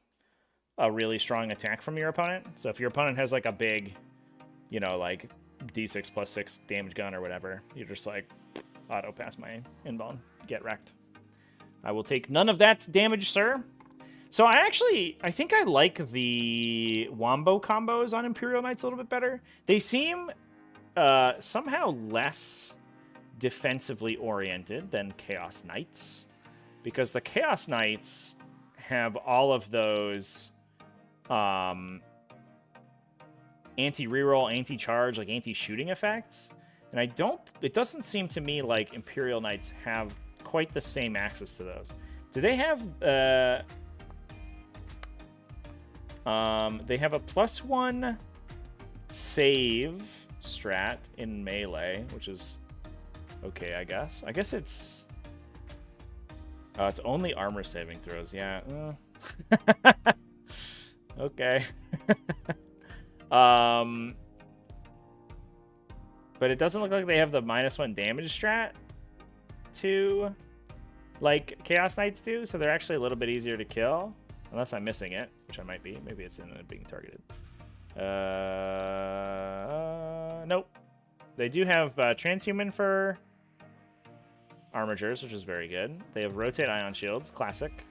a really strong attack from your opponent. So if your opponent has like a big, like D6 plus 6 damage gun or whatever, you're just like, auto pass my invuln, get wrecked. I will take none of that damage, sir. So I think I like the Wombo combos on Imperial Knights a little bit better. They seem somehow less defensively oriented than Chaos Knights, because the Chaos Knights have all of those anti-reroll, anti-charge, like anti-shooting effects. And it doesn't seem to me like Imperial Knights have quite the same access to those. Do they have, they have a +1 save strat in melee, which is okay, I guess. I guess it's only armor saving throws, yeah. Okay. But it doesn't look like they have the -1 damage strat to like Chaos Knights do, so they're actually a little bit easier to kill, unless I'm missing it, which I might be. Maybe it's in it being targeted. Nope. They do have transhuman for armigers, which is very good. They have rotate ion shields, classic,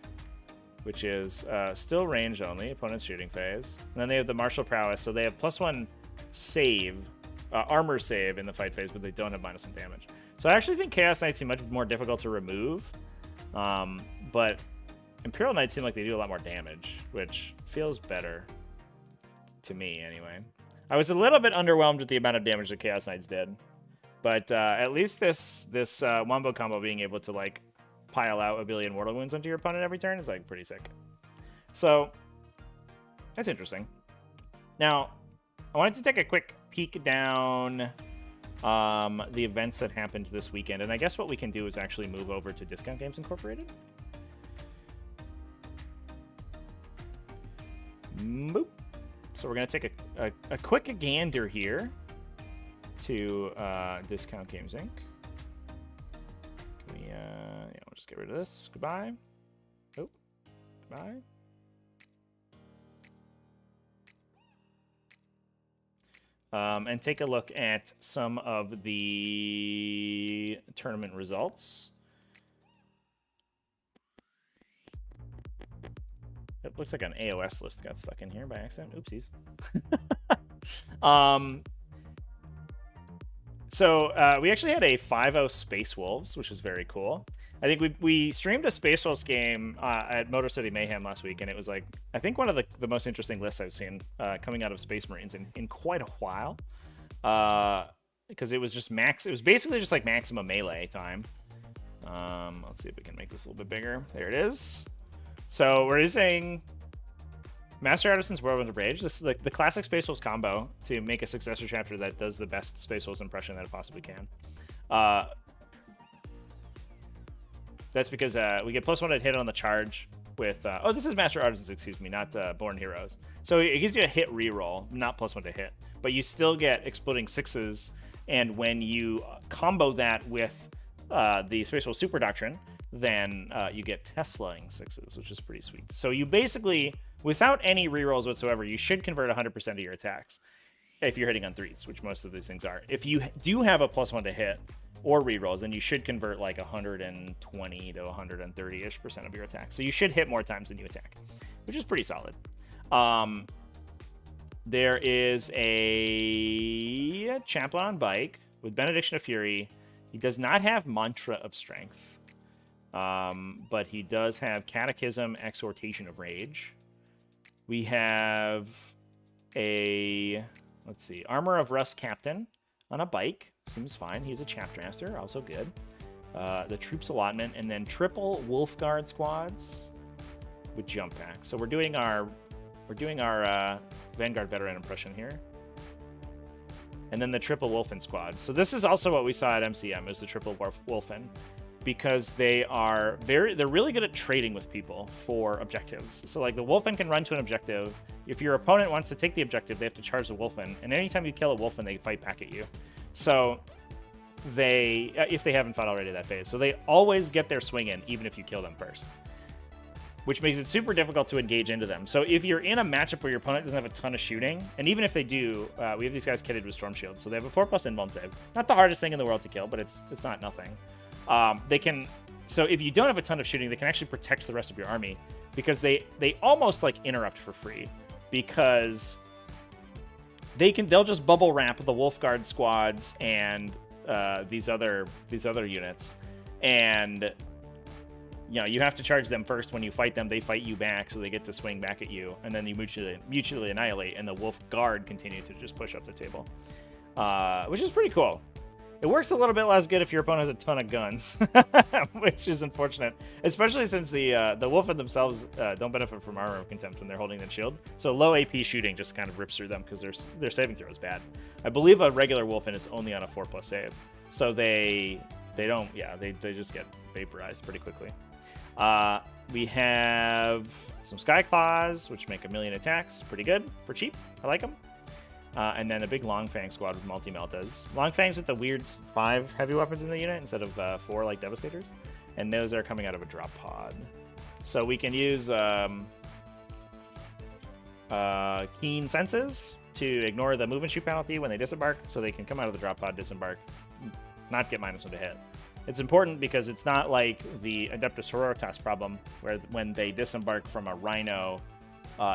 which is still range only, opponent's shooting phase. And then they have the martial prowess, so they have +1 save, armor save in the fight phase, but they don't have -1 damage. So I actually think Chaos Knights seem much more difficult to remove, but Imperial Knights seem like they do a lot more damage, which feels better to me anyway. I was a little bit underwhelmed with the amount of damage that Chaos Knights did, but at least this Wombo combo being able to like pile out 1 billion mortal wounds onto your opponent every turn is like pretty sick. So that's interesting. Now, I wanted to take a quick peek down the events that happened this weekend, and I guess what we can do is actually move over to Discount Games Incorporated. Boop. So we're gonna take a quick gander here to Discount Games Inc. Can we, yeah, we'll just get rid of this. Goodbye. Oh, goodbye. And take a look at some of the tournament results. It looks like an AOS list got stuck in here by accident. Oopsies. So we actually had a 5-0 Space Wolves, which was very cool. I think we streamed a Space Wolves game at Motor City Mayhem last week, and it was like, I think one of the most interesting lists I've seen coming out of Space Marines in quite a while. Because it was just it was basically just like maximum melee time. Let's see if we can make this a little bit bigger. There it is. So we're using Master Artisan's Whirlwind of Rage. This is like the classic Space Wolves combo to make a successor chapter that does the best Space Wolves impression that it possibly can. That's because we get +1 to hit on the charge with oh, this is Master Artisans, excuse me, not Born Heroes. So it gives you a hit reroll, not +1 to hit, but you still get exploding 6s, and when you combo that with the Space Wolf Super Doctrine, then you get Teslaing 6s, which is pretty sweet. So you basically, without any rerolls whatsoever, you should convert 100% of your attacks if you're hitting on 3s, which most of these things are. If you do have a +1 to hit or rerolls, then you should convert like 120 to 130-ish% of your attacks. So you should hit more times than you attack, which is pretty solid. There is a Chaplain on bike with Benediction of Fury. He does not have Mantra of Strength, but he does have Catechism, Exhortation of Rage. We have a, let's see, Armor of Rust Captain on a bike. Seems fine. He's a Chapter Master, also good. The Troops Allotment, and then triple Wolf Guard squads with Jump Pack. So we're doing our Vanguard Veteran impression here. And then the triple Wolfen squad. So this is also what we saw at MCM, is the triple Wolfen, because they're really good at trading with people for objectives. So like the Wolfen can run to an objective. If your opponent wants to take the objective, they have to charge the Wolfen, and anytime you kill a Wolfen, they fight back at you. So they, if they haven't fought already that phase, so they always get their swing in, even if you kill them first, which makes it super difficult to engage into them. So if you're in a matchup where your opponent doesn't have a ton of shooting, and even if they do, we have these guys kitted with Storm Shield, so they have a 4+ invuln save. Not the hardest thing in the world to kill, but it's not nothing. They can, so if you don't have a ton of shooting, they can actually protect the rest of your army, because they almost like interrupt for free, because they'll just bubble wrap the Wolf Guard squads and these other units, and you know, you have to charge them first. When you fight them, they fight you back, so they get to swing back at you, and then you mutually annihilate, and the Wolf Guard continue to just push up the table, which is pretty cool. It works a little bit less good if your opponent has a ton of guns, which is unfortunate, especially since the Wolfen themselves don't benefit from Armor of Contempt when they're holding the shield. So low AP shooting just kind of rips through them because their saving throw is bad. I believe a regular Wolfen is only on a 4+ save, so they just get vaporized pretty quickly. We have some Sky Claws, which make 1,000,000 attacks. Pretty good for cheap. I like them. And then a big Long Fang squad with multi-meltas. Long Fangs with the weird 5 heavy weapons in the unit instead of 4 like Devastators. And those are coming out of a drop pod. So we can use Keen Senses to ignore the movement shoot penalty when they disembark, so they can come out of the drop pod, disembark, not get -1 to hit. It's important because it's not like the Adeptus Sororitas problem, where when they disembark from a Rhino,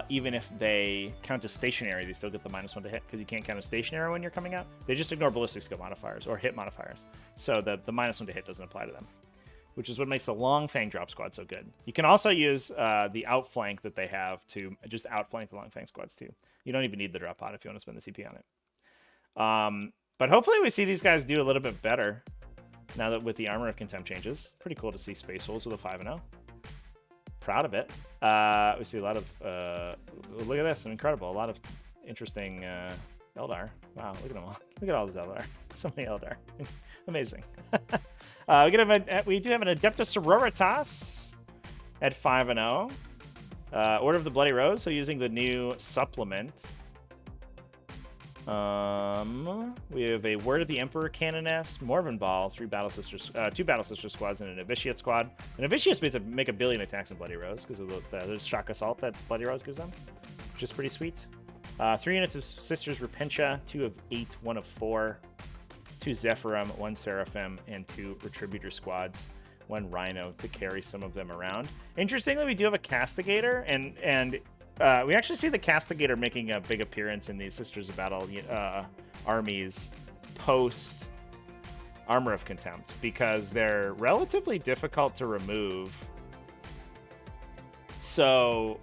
even if they count as stationary, they still get the -1 to hit, because you can't count as stationary when you're coming out. They just ignore ballistic skill modifiers or hit modifiers, so the -1 to hit doesn't apply to them, which is what makes the Long Fang drop squad so good. You can also use the outflank that they have to just outflank the Long Fang squads too. You don't even need the drop pod if you want to spend the CP on it. But hopefully we see these guys do a little bit better now that with the Armor of Contempt changes. Pretty cool to see Space Wolves with a 5-0. Proud of it. We see a lot of look at this, incredible, a lot of interesting Eldar. Wow, look at them all. Look at all this Eldar. So many Eldar. Amazing. We do have an Adeptus Sororitas at 5-0. Order of the Bloody Rose, so using the new supplement. We have a Word of the Emperor Canoness, Morven Ball, 2 Battle Sister squads, and an Novitiate squad. The Novitiates make 1,000,000,000 attacks in Bloody Rose because of the shock assault that Bloody Rose gives them, which is pretty sweet. 3 units of Sisters Repentia, 2 of 8, 1 of 4, 2 Zephyrum, 1 Seraphim, and 2 Retributor squads, 1 Rhino to carry some of them around. Interestingly, we do have a Castigator, and we actually see the Castigator making a big appearance in these Sisters of Battle armies post Armor of Contempt, because they're relatively difficult to remove. So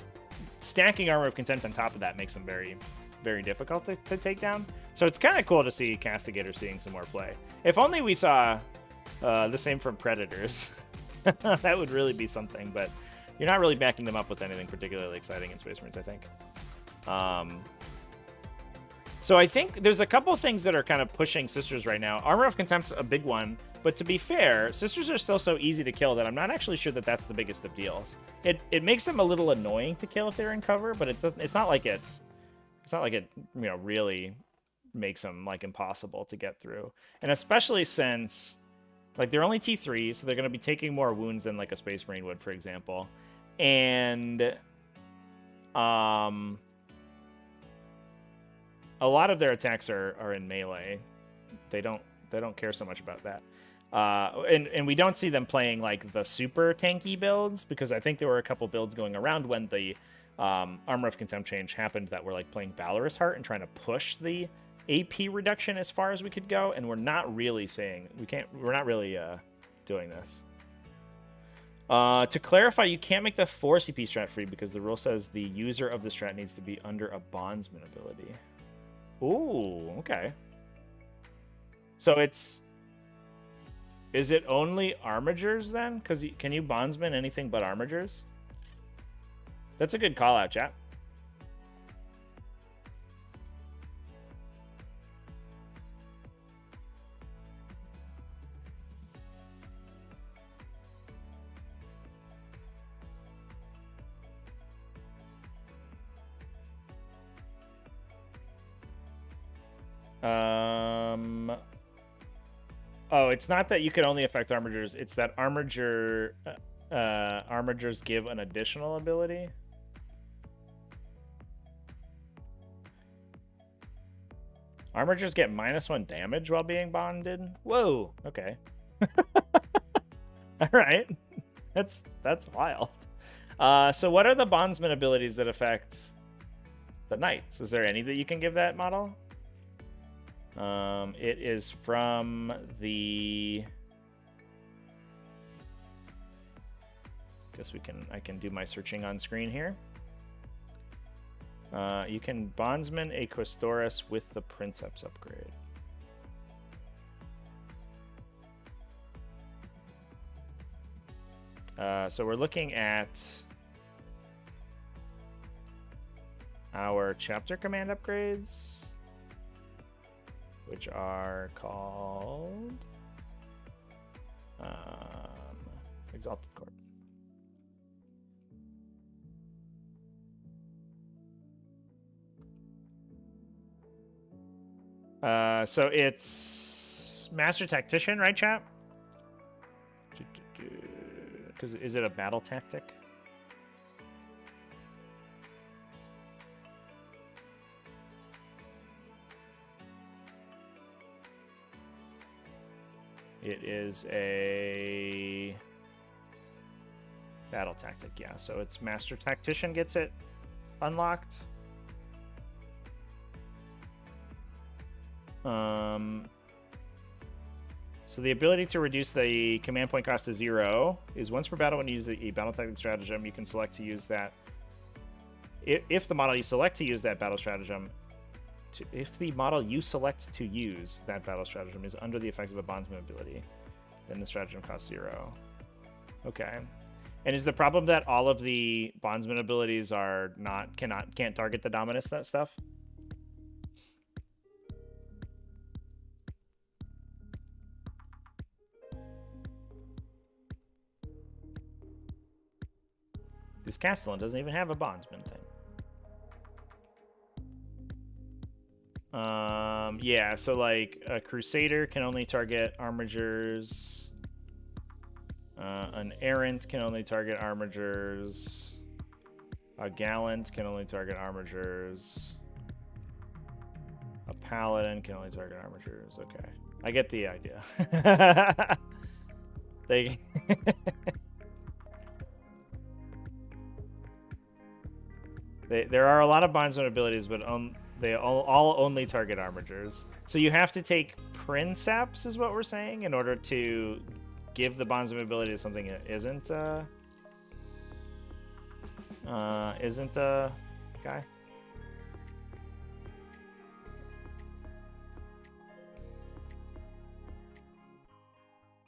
stacking Armor of Contempt on top of that makes them very, very difficult to take down. So it's kind of cool to see Castigator seeing some more play. If only we saw the same from Predators. That would really be something, but you're not really backing them up with anything particularly exciting in Space Marines, I think. So I think there's a couple things that are kind of pushing Sisters right now. Armor of Contempt's a big one, but to be fair, Sisters are still so easy to kill that I'm not actually sure that that's the biggest of deals. It makes them a little annoying to kill if they're in cover, but it's not like it really makes them like impossible to get through. And especially since like they're only T3, so they're going to be taking more wounds than like a Space Marine would, for example. And a lot of their attacks are in melee. They don't care so much about that. And we don't see them playing like the super tanky builds, because I think there were a couple builds going around when the Armor of Contempt change happened that were like playing Valorous Heart and trying to push the AP reduction as far as we could go, and we're not really doing this. To clarify, you can't make the 4 CP strat free because the rule says the user of the strat needs to be under a bondsman ability. Ooh, okay. So is it only armigers then? Because can you bondsman anything but armigers? That's a good call out, chat. Oh, it's not that you can only affect armigers. It's that armigers give an additional ability. Armigers get -1 damage while being bonded. Whoa. Okay. All right. That's wild. So what are the bondsman abilities that affect the knights? Is there any that you can give that model? It is from the... Guess I can do my searching on screen here. You can bondsman a Questoris with the Princeps upgrade. So we're looking at our chapter command upgrades, which are called Exalted Court. So it's Master Tactician, right, chat? Because is it a battle tactic? It is a battle tactic, yeah. So it's Master Tactician gets it unlocked. So the ability to reduce the command point cost to 0 is once per battle when you use a battle tactic stratagem, you can select to use that. If the model you select to use that battle stratagem, if the model you select to use that battle stratagem is under the effects of a bondsman ability, then the stratagem costs 0. Okay. And is the problem that all of the bondsman abilities are can't target the Dominus stuff? This Castellan doesn't even have a bondsman thing. Yeah, so like a Crusader can only target armigers. An Errant can only target armigers. A Gallant can only target armigers. A Paladin can only target armigers. Okay, I get the idea. There are a lot of bondsman abilities, but they all only target armigers. So you have to take Princeps, is what we're saying, in order to give the bondsman ability to something that isn't a guy.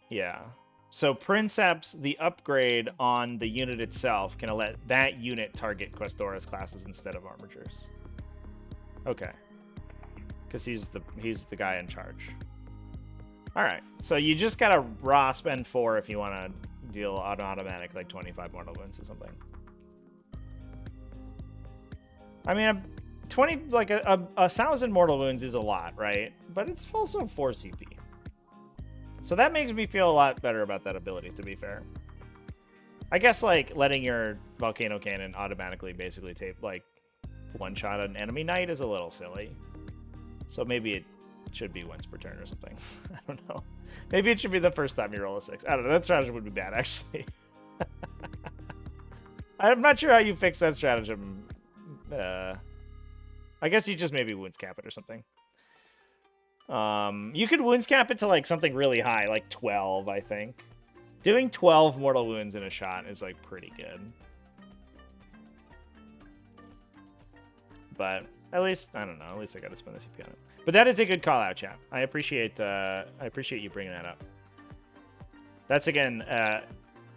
Yeah. So Princeps, the upgrade on the unit itself, can let that unit target Questoris classes instead of armigers. Okay. because he's the guy in charge. All right, so you just gotta raw spend 4 if you want to deal automatic like 25 mortal wounds or something. I mean, 20 like a 1,000 mortal wounds is a lot, right? But it's also 4 CP, so that makes me feel a lot better about that ability. To be fair, I guess like letting your volcano cannon automatically basically tape like one-shot an enemy knight is a little silly. So maybe it should be once per turn or something. I don't know. Maybe it should be the first time you roll a 6. I don't know. That stratagem would be bad, actually. I'm not sure how you fix that stratagem. I guess you just maybe wounds cap it or something. You could wounds cap it to like something really high, like 12, I think. Doing 12 mortal wounds in a shot is like pretty good. But at least, I don't know, at least I got to spend the CP on it. But that is a good call out, chat. I appreciate you bringing that up. That's again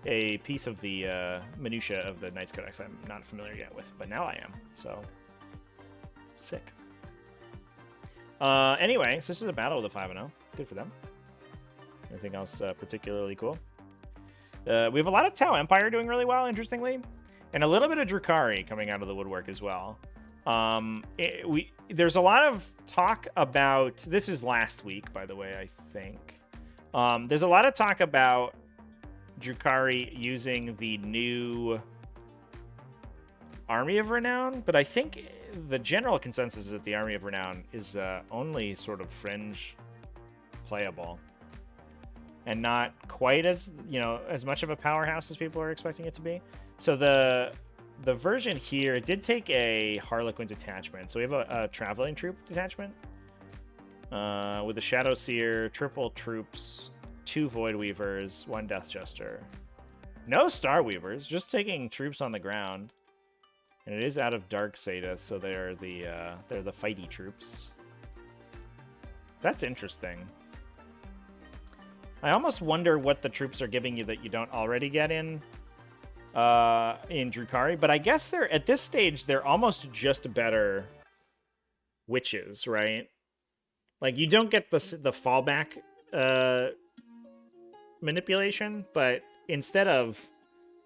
a piece of the minutia of the Knights Codex I'm not familiar yet with, but now I am. So sick. Anyway, so this is a battle with a 5-0. Good for them. Anything else particularly cool? We have a lot of Tau Empire doing really well, interestingly, and a little bit of Drukhari coming out of the woodwork as well. There's a lot of talk about, this is last week, by the way, I think. There's a lot of talk about Drukhari using the new Army of Renown, but I think the general consensus is that the Army of Renown is only sort of fringe playable and not quite as, as much of a powerhouse as people are expecting it to be. So the version here did take a Harlequin detachment. So we have a traveling troop detachment with a Shadow Seer, triple troops, 2 Void Weavers, 1 Death Jester. No Star Weavers, just taking troops on the ground. And it is out of Dark Sadith, so they're the fighty troops. That's interesting. I almost wonder what the troops are giving you that you don't already get in Drukhari, but I guess they're at this stage they're almost just better witches, right? Like you don't get the fallback manipulation, but instead of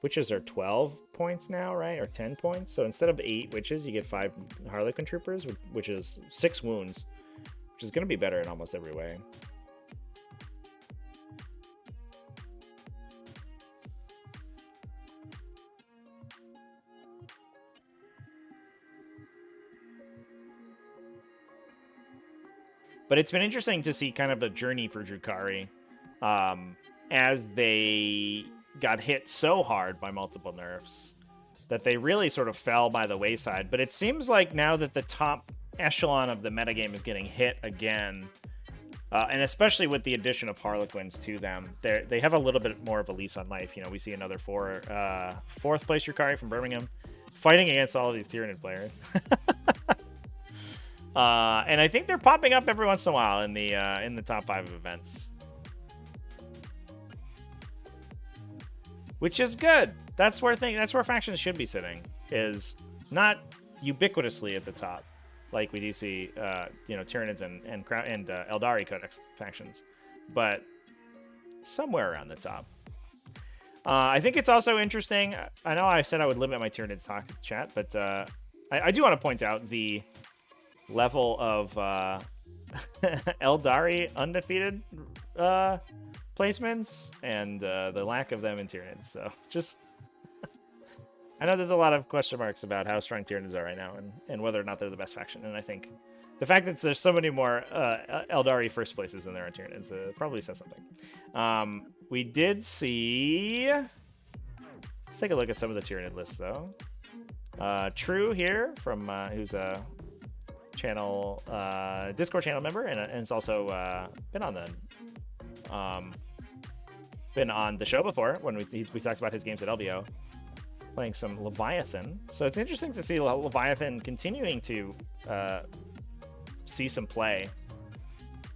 witches are 12 points now, right? Or 10 points. So instead of 8 witches, you get 5 Harlequin troopers, which is 6 wounds, which is going to be better in almost every way. But it's been interesting to see kind of the journey for Drukhari as they got hit so hard by multiple nerfs that they really sort of fell by the wayside. But it seems like now that the top echelon of the metagame is getting hit again, and especially with the addition of Harlequins to them, they have a little bit more of a lease on life. We see another 4th place Drukhari from Birmingham fighting against all of these Tyranid players. And I think they're popping up every once in a while in the top 5 of events, which is good. That's where factions should be sitting, is not ubiquitously at the top, like we do see, Tyranids and Eldari Codex factions, but somewhere around the top. I think it's also interesting. I know I said I would limit my Tyranids talk chat, but I do want to point out the level of Eldari undefeated placements and the lack of them in Tyranids. So just, I know there's a lot of question marks about how strong Tyranids are right now and whether or not they're the best faction. And I think the fact that there's so many more Eldari first places than there are Tyranids probably says something. We did see, let's take a look at some of the Tyranid lists though. True here from who's a channel Discord channel member and it's also been on the show before when we talked about his games at LBO, playing some Leviathan. So it's interesting to see Leviathan continuing to see some play,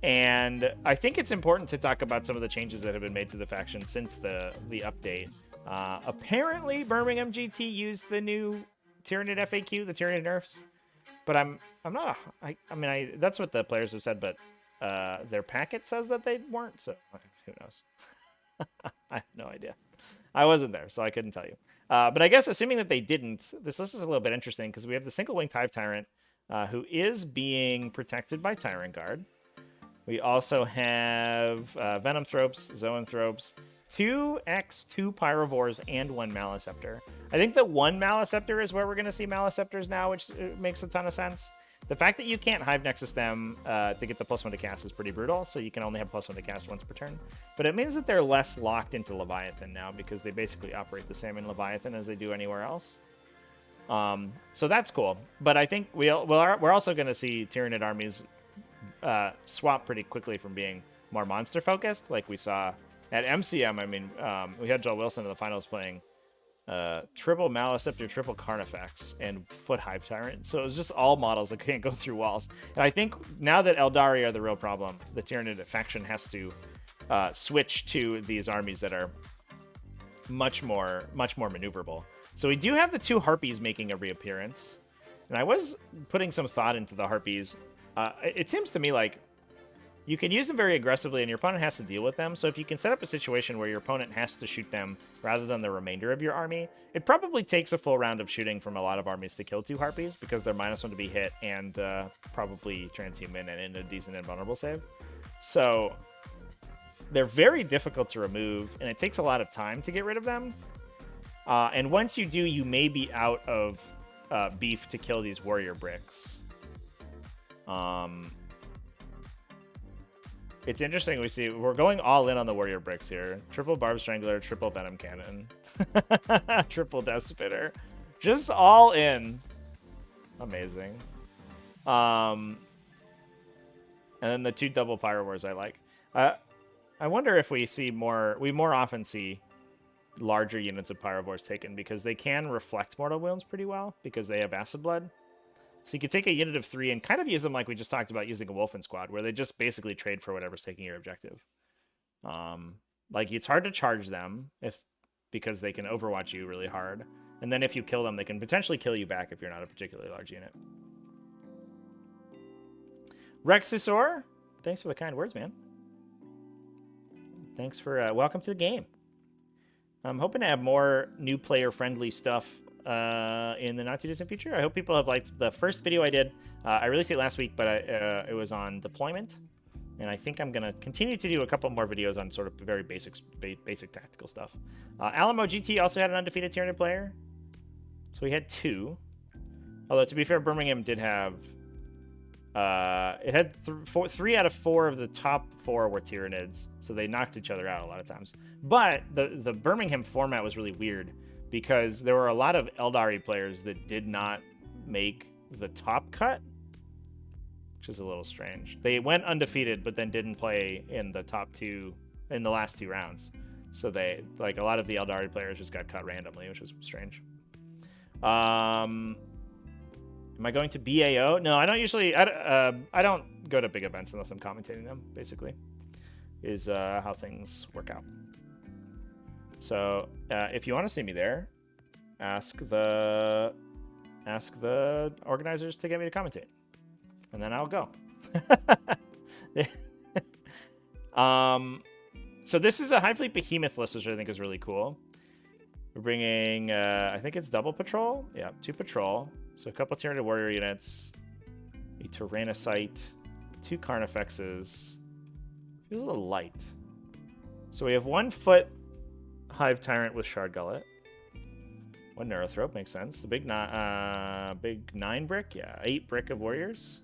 and I think it's important to talk about some of the changes that have been made to the faction since the update. Apparently Birmingham GT used the new Tyranid FAQ, the Tyranid nerfs, But I'm not. I mean, that's what the players have said, but their packet says that they weren't. So who knows? I have no idea. I wasn't there, so I couldn't tell you. But I guess assuming that they didn't, this list is a little bit interesting because we have the single-winged Hive Tyrant who is being protected by Tyrant Guard. We also have Venom Thropes, Zoanthropes, 2x, 2 Pyrovores, and 1 Maliceptor. I think that 1 Maliceptor is where we're going to see Maliceptors now, which makes a ton of sense. The fact that you can't Hive Nexus them to get the +1 to cast is pretty brutal, so you can only have +1 to cast once per turn. But it means that they're less locked into Leviathan now because they basically operate the same in Leviathan as they do anywhere else. So that's cool. But I think we're also going to see Tyranid armies swap pretty quickly from being more monster-focused, like we saw at MCM. I mean, we had Joel Wilson in the finals playing triple Maliceptor, triple Carnifex, and Foot Hive Tyrant. So it was just all models that can't go through walls. And I think now that Eldari are the real problem, the Tyranid faction has to switch to these armies that are much more maneuverable. So we do have the 2 Harpies making a reappearance. And I was putting some thought into the Harpies. It seems to me like you can use them very aggressively and your opponent has to deal with them. So if you can set up a situation where your opponent has to shoot them rather than the remainder of your army, it probably takes a full round of shooting from a lot of armies to kill 2 Harpies because they're -1 to be hit and probably transhuman and in a decent invulnerable save. So they're very difficult to remove and it takes a lot of time to get rid of them. And once you do, you may be out of beef to kill these warrior bricks. It's interesting. We're going all in on the warrior bricks here. Triple Barb Strangler, triple Venom Cannon, triple Death Spitter, just all in. Amazing. And then the 2 double Pyro Wars I like. I wonder if we more often see larger units of Pyrovores taken because they can reflect mortal wounds pretty well because they have acid blood. So you could take a unit of 3 and kind of use them like we just talked about using a Wolfen squad, where they just basically trade for whatever's taking your objective. Like it's hard to charge them because they can overwatch you really hard. And then if you kill them, they can potentially kill you back if you're not a particularly large unit. Rexusor, thanks for the kind words, man. Thanks for welcome to the game. I'm hoping to have more new player-friendly stuff in the not-too-distant future. I hope people have liked the first video I did. I released it last week, but it was on deployment. And I think I'm going to continue to do a couple more videos on sort of very basic tactical stuff. Alamo GT also had an undefeated Tyranid player. So we had 2. Although, to be fair, Birmingham did have... it had 3 out of 4 of the top 4 were Tyranids, so they knocked each other out a lot of times. But the Birmingham format was really weird because there were a lot of Eldari players that did not make the top cut, which is a little strange. They went undefeated, but then didn't play in the top 2 in the last 2 rounds. So they a lot of the Eldari players just got cut randomly, which was strange. Am I going to BAO? No, I don't usually. I don't go to big events unless I'm commentating them. Basically, is how things work out. So if you want to see me there, ask the organizers to get me to commentate, and then I'll go. So this is a Hive Fleet Behemoth list, which I think is really cool. We're bringing, I think it's double patrol. Yeah, 2 patrol. So a couple Tyranid warrior units, a Tyrannocyte, 2 Carnifexes. Feels a little light. So we have 1 foot Hive Tyrant with Shard Gullet. 1 Neurothrope, makes sense. The big 9 brick, yeah, 8 brick of warriors.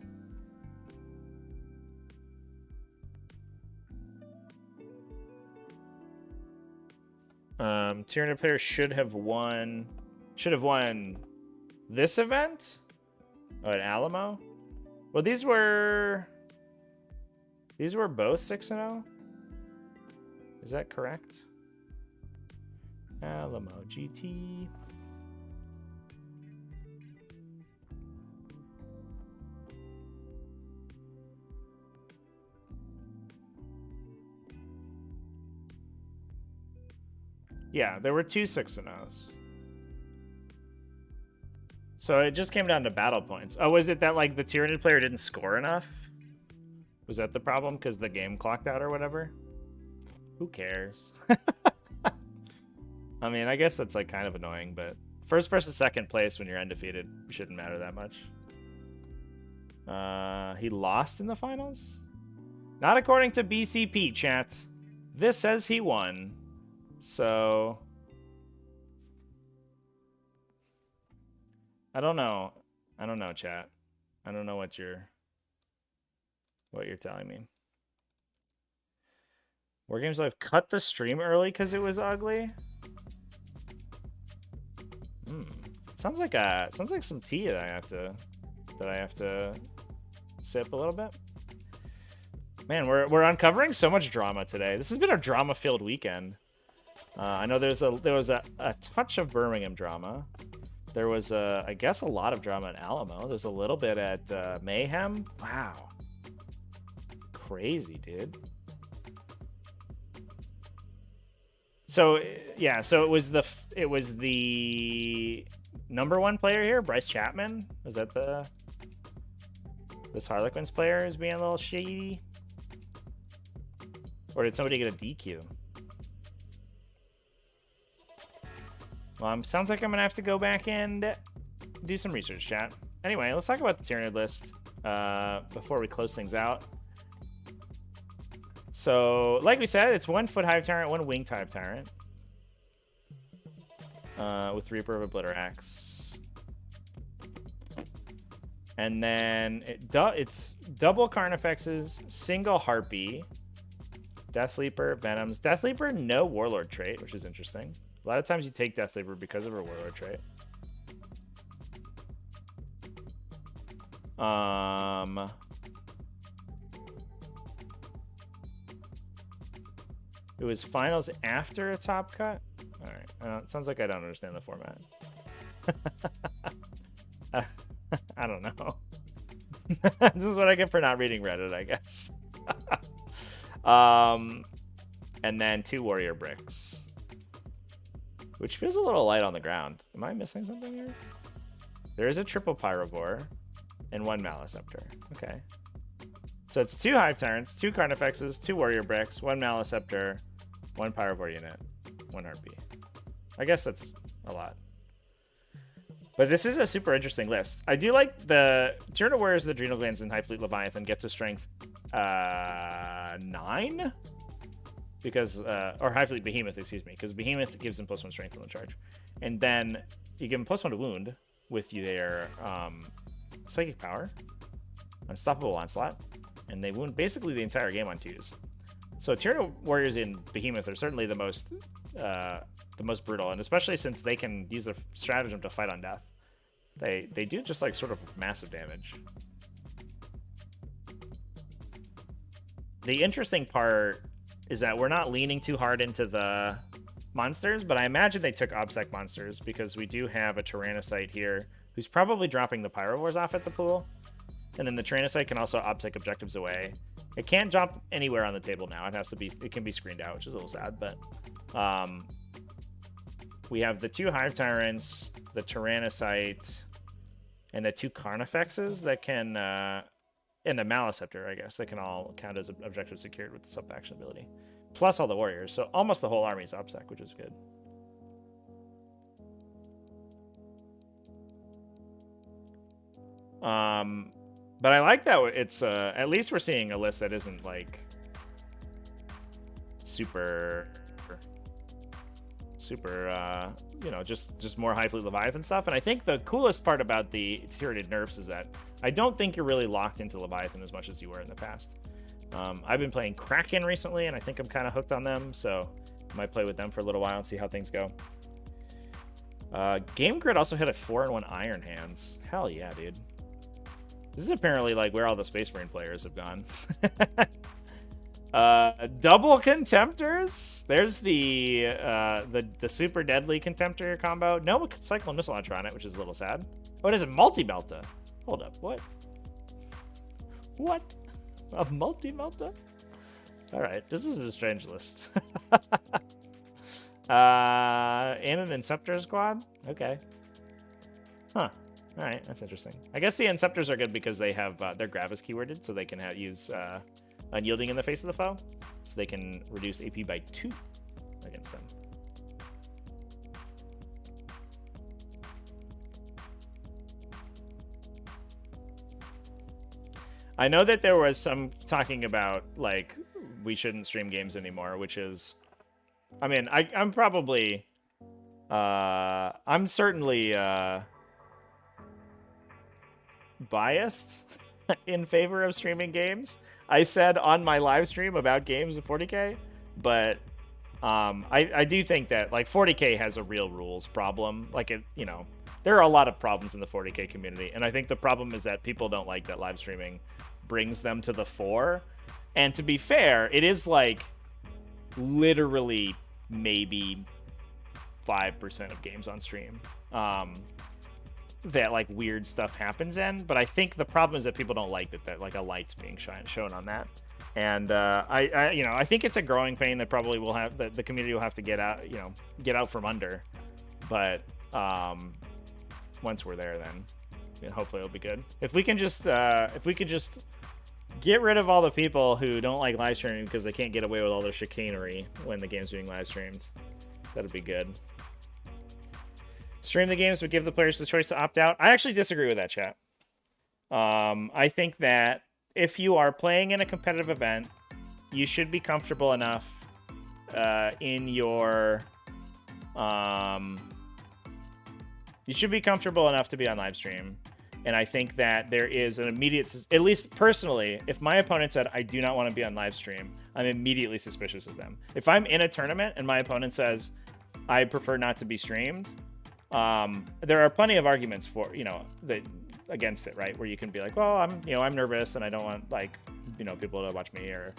Tyranid player should have won this event. Oh, at Alamo. Well, these were both 6-0. Is that correct? Alamo GT. Yeah, there were 2 6-0s. So it just came down to battle points. Oh, was it that like the Tyranid player didn't score enough? Was that the problem? Because the game clocked out or whatever? Who cares? I mean, I guess that's like kind of annoying, but first versus second place when you're undefeated shouldn't matter that much. He lost in the finals? Not according to BCP, chat. This says he won. So I don't know. I don't know, chat. I don't know what you're telling me. War Games Live cut the stream early because it was ugly. Sounds like some tea that I have to sip a little bit. Man, we're uncovering so much drama today. This has been a drama-filled weekend. I know there was a touch of Birmingham drama. There was I guess a lot of drama at Alamo. There's a little bit at Mayhem. Wow, crazy, dude. So yeah, so it was the #1 player here, Bryce Chapman. Was that this Harlequins player is being a little shady? Or did somebody get a DQ? Well, sounds like I'm gonna have to go back and do some research, chat. Anyway, let's talk about the Tyranid list before we close things out. So, like we said, it's 1 Foot Hive Tyrant, 1 Winged Hive Tyrant. With Reaper of Obliterax. And then it's double Carnifexes, single Harpy, Death Leaper, Venoms. Death Leaper, no Warlord trait, which is interesting. A lot of times you take Death Leaper because of her Warlord trait. It was finals after a top cut? Alright. It sounds like I don't understand the format. I don't know. This is what I get for not reading Reddit, I guess. And then 2 Warrior Bricks. Which feels a little light on the ground. Am I missing something here? There is a triple Pyrovore and 1 Maliceptor. Okay. So it's 2 Hive Tyrants, 2 Carnifexes, 2 Warrior Bricks, 1 Maliceptor, 1 Pyrovore unit, 1 Harpy. I guess that's a lot. But this is a super interesting list. I do like the Tyranid Warriors, the Adrenal Glands, and High Fleet Leviathan get to strength 9? Because, or High Fleet Behemoth, excuse me, because Behemoth gives them +1 strength on the charge. And then you give them +1 to wound with their Psychic Power, Unstoppable Onslaught, and they wound basically the entire game on 2s. So Tyranid Warriors in Behemoth are certainly the most brutal, and especially since they can use their stratagem to fight on death. They do just like sort of massive damage. The interesting part is that we're not leaning too hard into the monsters, but I imagine they took OBSEC monsters because we do have a Tyrannocyte here who's probably dropping the Pyrovores off at the pool. And then the Tyrannocyte can also OBSEC objectives away. It can't drop anywhere on the table now. It can be screened out, which is a little sad, but we have the 2 Hive Tyrants, the Tyrannocyte, and the 2 Carnifexes that can, and the Maliceptor, I guess, that can all count as objectives secured with the sub-faction ability. Plus all the warriors, so almost the whole army is OBSEC, which is good. But I like that it's, at least we're seeing a list that isn't, like, super, you know, just more High Fleet Leviathan stuff. And I think the coolest part about the Tyranid nerfs is that I don't think you're really locked into Leviathan as much as you were in the past. I've been playing Kraken recently, and I think I'm kind of hooked on them, so I might play with them for a little while and see how things go. Game Grid also hit a 4-1 Iron Hands. Hell yeah, dude. This is apparently like where all the Space Marine players have gone. Double Contemptors. There's the super deadly Contemptor combo. No Cyclone Missile Launcher on it, which is a little sad. Oh, it is a multi-melta. Hold up, what? What? A multi-melta? Alright, this is a strange list. And an Inceptor squad? Okay. Huh. All right, that's interesting. I guess the Inceptors are good because they have their Gravis keyworded, so they can use Unyielding in the face of the foe, so they can reduce AP by 2 against them. I know that there was some talking about, like, we shouldn't stream games anymore, which is, I mean, I'm probably, I'm certainly biased in favor of streaming games. I said on my live stream about games of 40k, but I do think that, like, 40k has a real rules problem. Like, it, you know, there are a lot of problems in the 40k community, and I think the problem is that people don't like that live streaming brings them to the fore. And to be fair, it is like literally maybe 5% of games on stream that like weird stuff happens in. But I think the problem is that people don't like that like a light's being shown on that. And I think it's a growing pain that probably will have the community will have to get out from under. But once we're there, then hopefully it'll be good. If we can just get rid of all the people who don't like live streaming because they can't get away with all their chicanery when the game's being live streamed, that'd be good. Stream the games but give the players the choice to opt out. I actually disagree with that, chat. I think that if you are playing in a competitive event, you should be comfortable enough in your you should be comfortable enough to be on live stream. And I think that there is an immediate, at least personally, if my opponent said, I do not want to be on live stream, I'm immediately suspicious of them. If I'm in a tournament and my opponent says, I prefer not to be streamed, there are plenty of arguments for, against it, right? Where you can be like, well, I'm nervous and I don't want, like, people to watch me, or,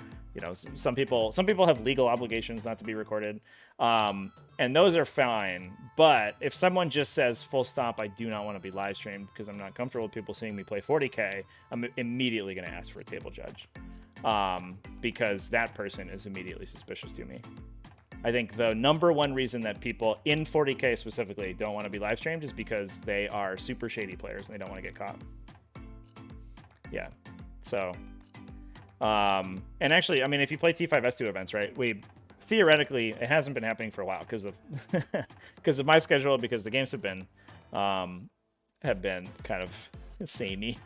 some people have legal obligations not to be recorded. And those are fine. But if someone just says full stop, I do not want to be live streamed because I'm not comfortable with people seeing me play 40k, I'm immediately going to ask for a table judge. Because that person is immediately suspicious to me. I think the number one reason that people in 40k specifically don't want to be live streamed is because they are super shady players and they don't want to get caught. Yeah. So, and actually, I mean, if you play T5S2 events, right, theoretically, it hasn't been happening for a while because of my schedule, because the games have been kind of samey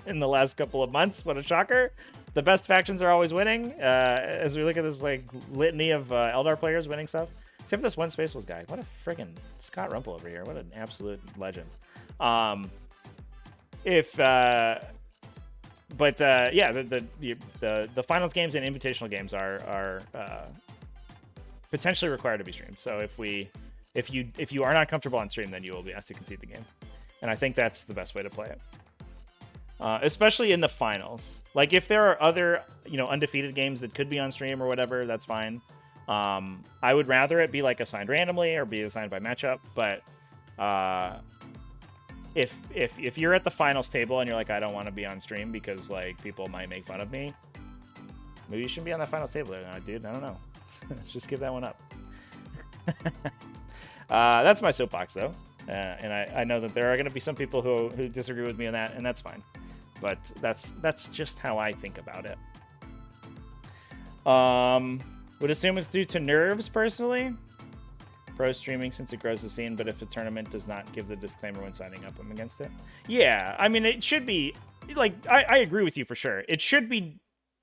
in the last couple of months. What a shocker. The best factions are always winning. As we look at this like litany of Eldar players winning stuff, except for this one Spacefuls guy. What a freaking Scott Rumpel over here. What an absolute legend. Yeah, the finals games and invitational games are potentially required to be streamed. So if you are not comfortable on stream, then you will be asked to concede the game. And I think that's the best way to play it. Especially in the finals. Like, if there are other, undefeated games that could be on stream or whatever, that's fine. I would rather it be, like, assigned randomly or be assigned by matchup. But if you're at the finals table and you're like, I don't want to be on stream because, like, people might make fun of me, maybe you shouldn't be on that finals table. Dude, I don't know. Just give that one up. That's my soapbox, though. And I know that there are going to be some people who disagree with me on that, and that's fine. But that's just how I think about it. Would assume it's due to nerves, personally. Pro streaming, since it grows the scene, but if the tournament does not give the disclaimer when signing up, I'm against it. Yeah, I mean, it should be, like, I agree with you for sure. It should be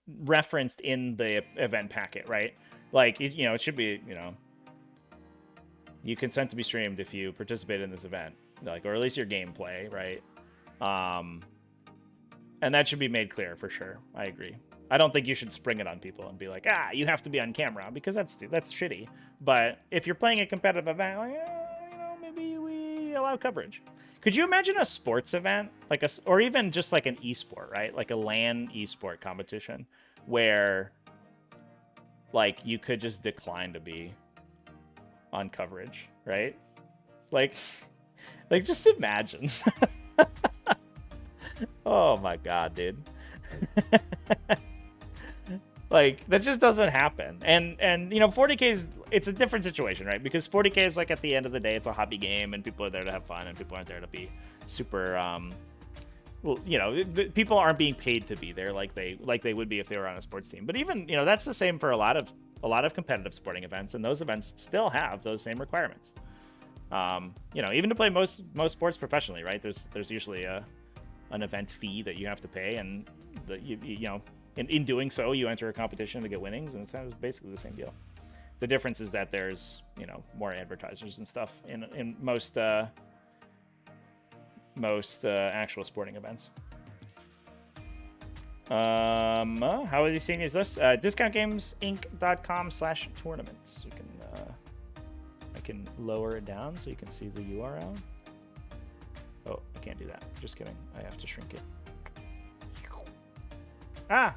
referenced in the event packet, right? Like, it should be, you consent to be streamed if you participate in this event, like, or at least your gameplay, right? And that should be made clear for sure. I agree. I don't think you should spring it on people and be like, you have to be on camera, because that's shitty. But if you're playing a competitive event, like, maybe we allow coverage. Could you imagine a sports event, like or even just like an esport, right? Like a LAN esport competition where, like, you could just decline to be on coverage, right? Like just imagine. Oh my god, dude. Like, that just doesn't happen. And 40k it's a different situation, right? Because 40k is, like, at the end of the day, it's a hobby game and people are there to have fun and people aren't there to be super well, people aren't being paid to be there like they would be if they were on a sports team. But even, that's the same for a lot of competitive sporting events, and those events still have those same requirements. Even to play most sports professionally, right? There's usually an event fee that you have to pay, and in doing so, you enter a competition to get winnings, and it's kind of basically the same deal. The difference is that there's more advertisers and stuff in most actual sporting events. How are you seeing these lists? DiscountGamesInc.com/tournaments. You can I can lower it down so you can see the URL. Oh, I can't do that. Just kidding. I have to shrink it. Ah,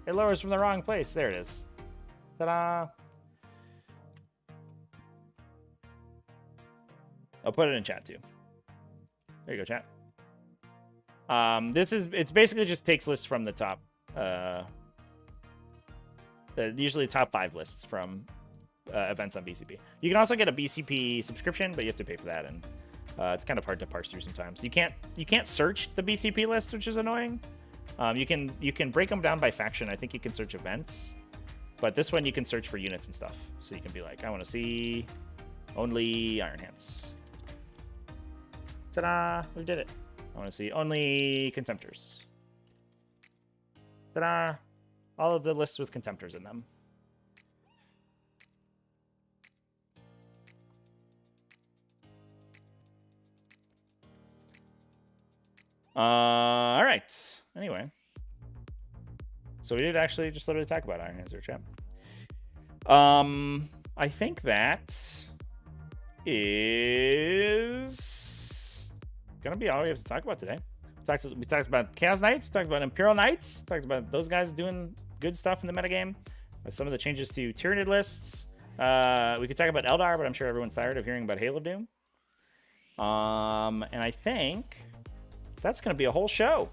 it lowers from the wrong place. There it is. Ta-da! I'll put it in chat too. There you go, chat. It's basically just takes lists from the top, usually top 5 lists from events on BCP. You can also get a BCP subscription, but you have to pay for that, and it's kind of hard to parse through sometimes. You can't search the BCP list, which is annoying. You can break them down by faction. I think you can search events, but this one you can search for units and stuff. So you can be like, I want to see only Iron Hands. Ta-da! We did it. I want to see only Contemptors. Ta-da! All of the lists with Contemptors in them. All right. Anyway. So we did actually just literally talk about Iron Hands there, chat. I think that is gonna be all we have to talk about today. We talked about Chaos Knights, we talked about Imperial Knights, talked about those guys doing good stuff in the metagame, some of the changes to Tyranid lists. We could talk about Eldar, but I'm sure everyone's tired of hearing about Hail of Doom. And I think that's gonna be a whole show.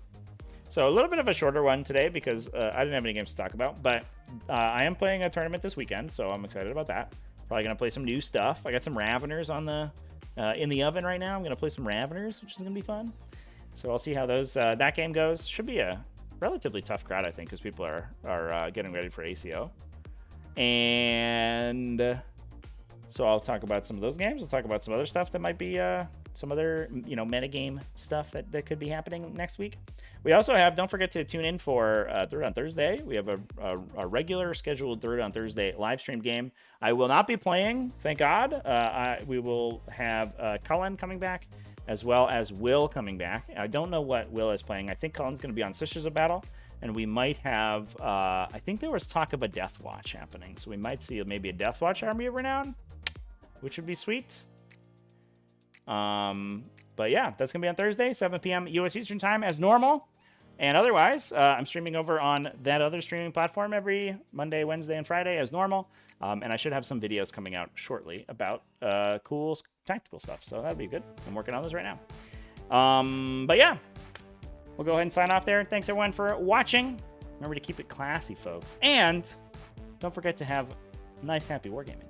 So a little bit of a shorter one today because I didn't have any games to talk about, but I am playing a tournament this weekend, so I'm excited about that. Probably gonna play some new stuff. I got some Raveners on the in the oven right now. I'm gonna play some Raveners, which is gonna be fun. So I'll see how that game goes. Should be a relatively tough crowd, I think, because people are getting ready for ACO. And so I'll talk about some of those games. I'll talk about some other stuff that might be some other metagame stuff that could be happening next week. We also have, don't forget to tune in for Third on Thursday. We have a regular scheduled Third on Thursday live stream game. I will not be playing, thank God. We will have Cullen coming back, as well as Will coming back. I don't know what Will is playing. I think Cullen's going to be on Sisters of Battle, and we might have, I think there was talk of a Death Watch happening, so we might see maybe a Death Watch Army of Renown, which would be sweet. But yeah, that's gonna be on Thursday, 7 p.m. US Eastern time as normal. And otherwise, I'm streaming over on that other streaming platform every Monday, Wednesday, and Friday as normal. And I should have some videos coming out shortly about cool tactical stuff. So that'd be good. I'm working on those right now. But yeah, we'll go ahead and sign off there. Thanks everyone for watching. Remember to keep it classy, folks. And don't forget to have nice, happy wargaming.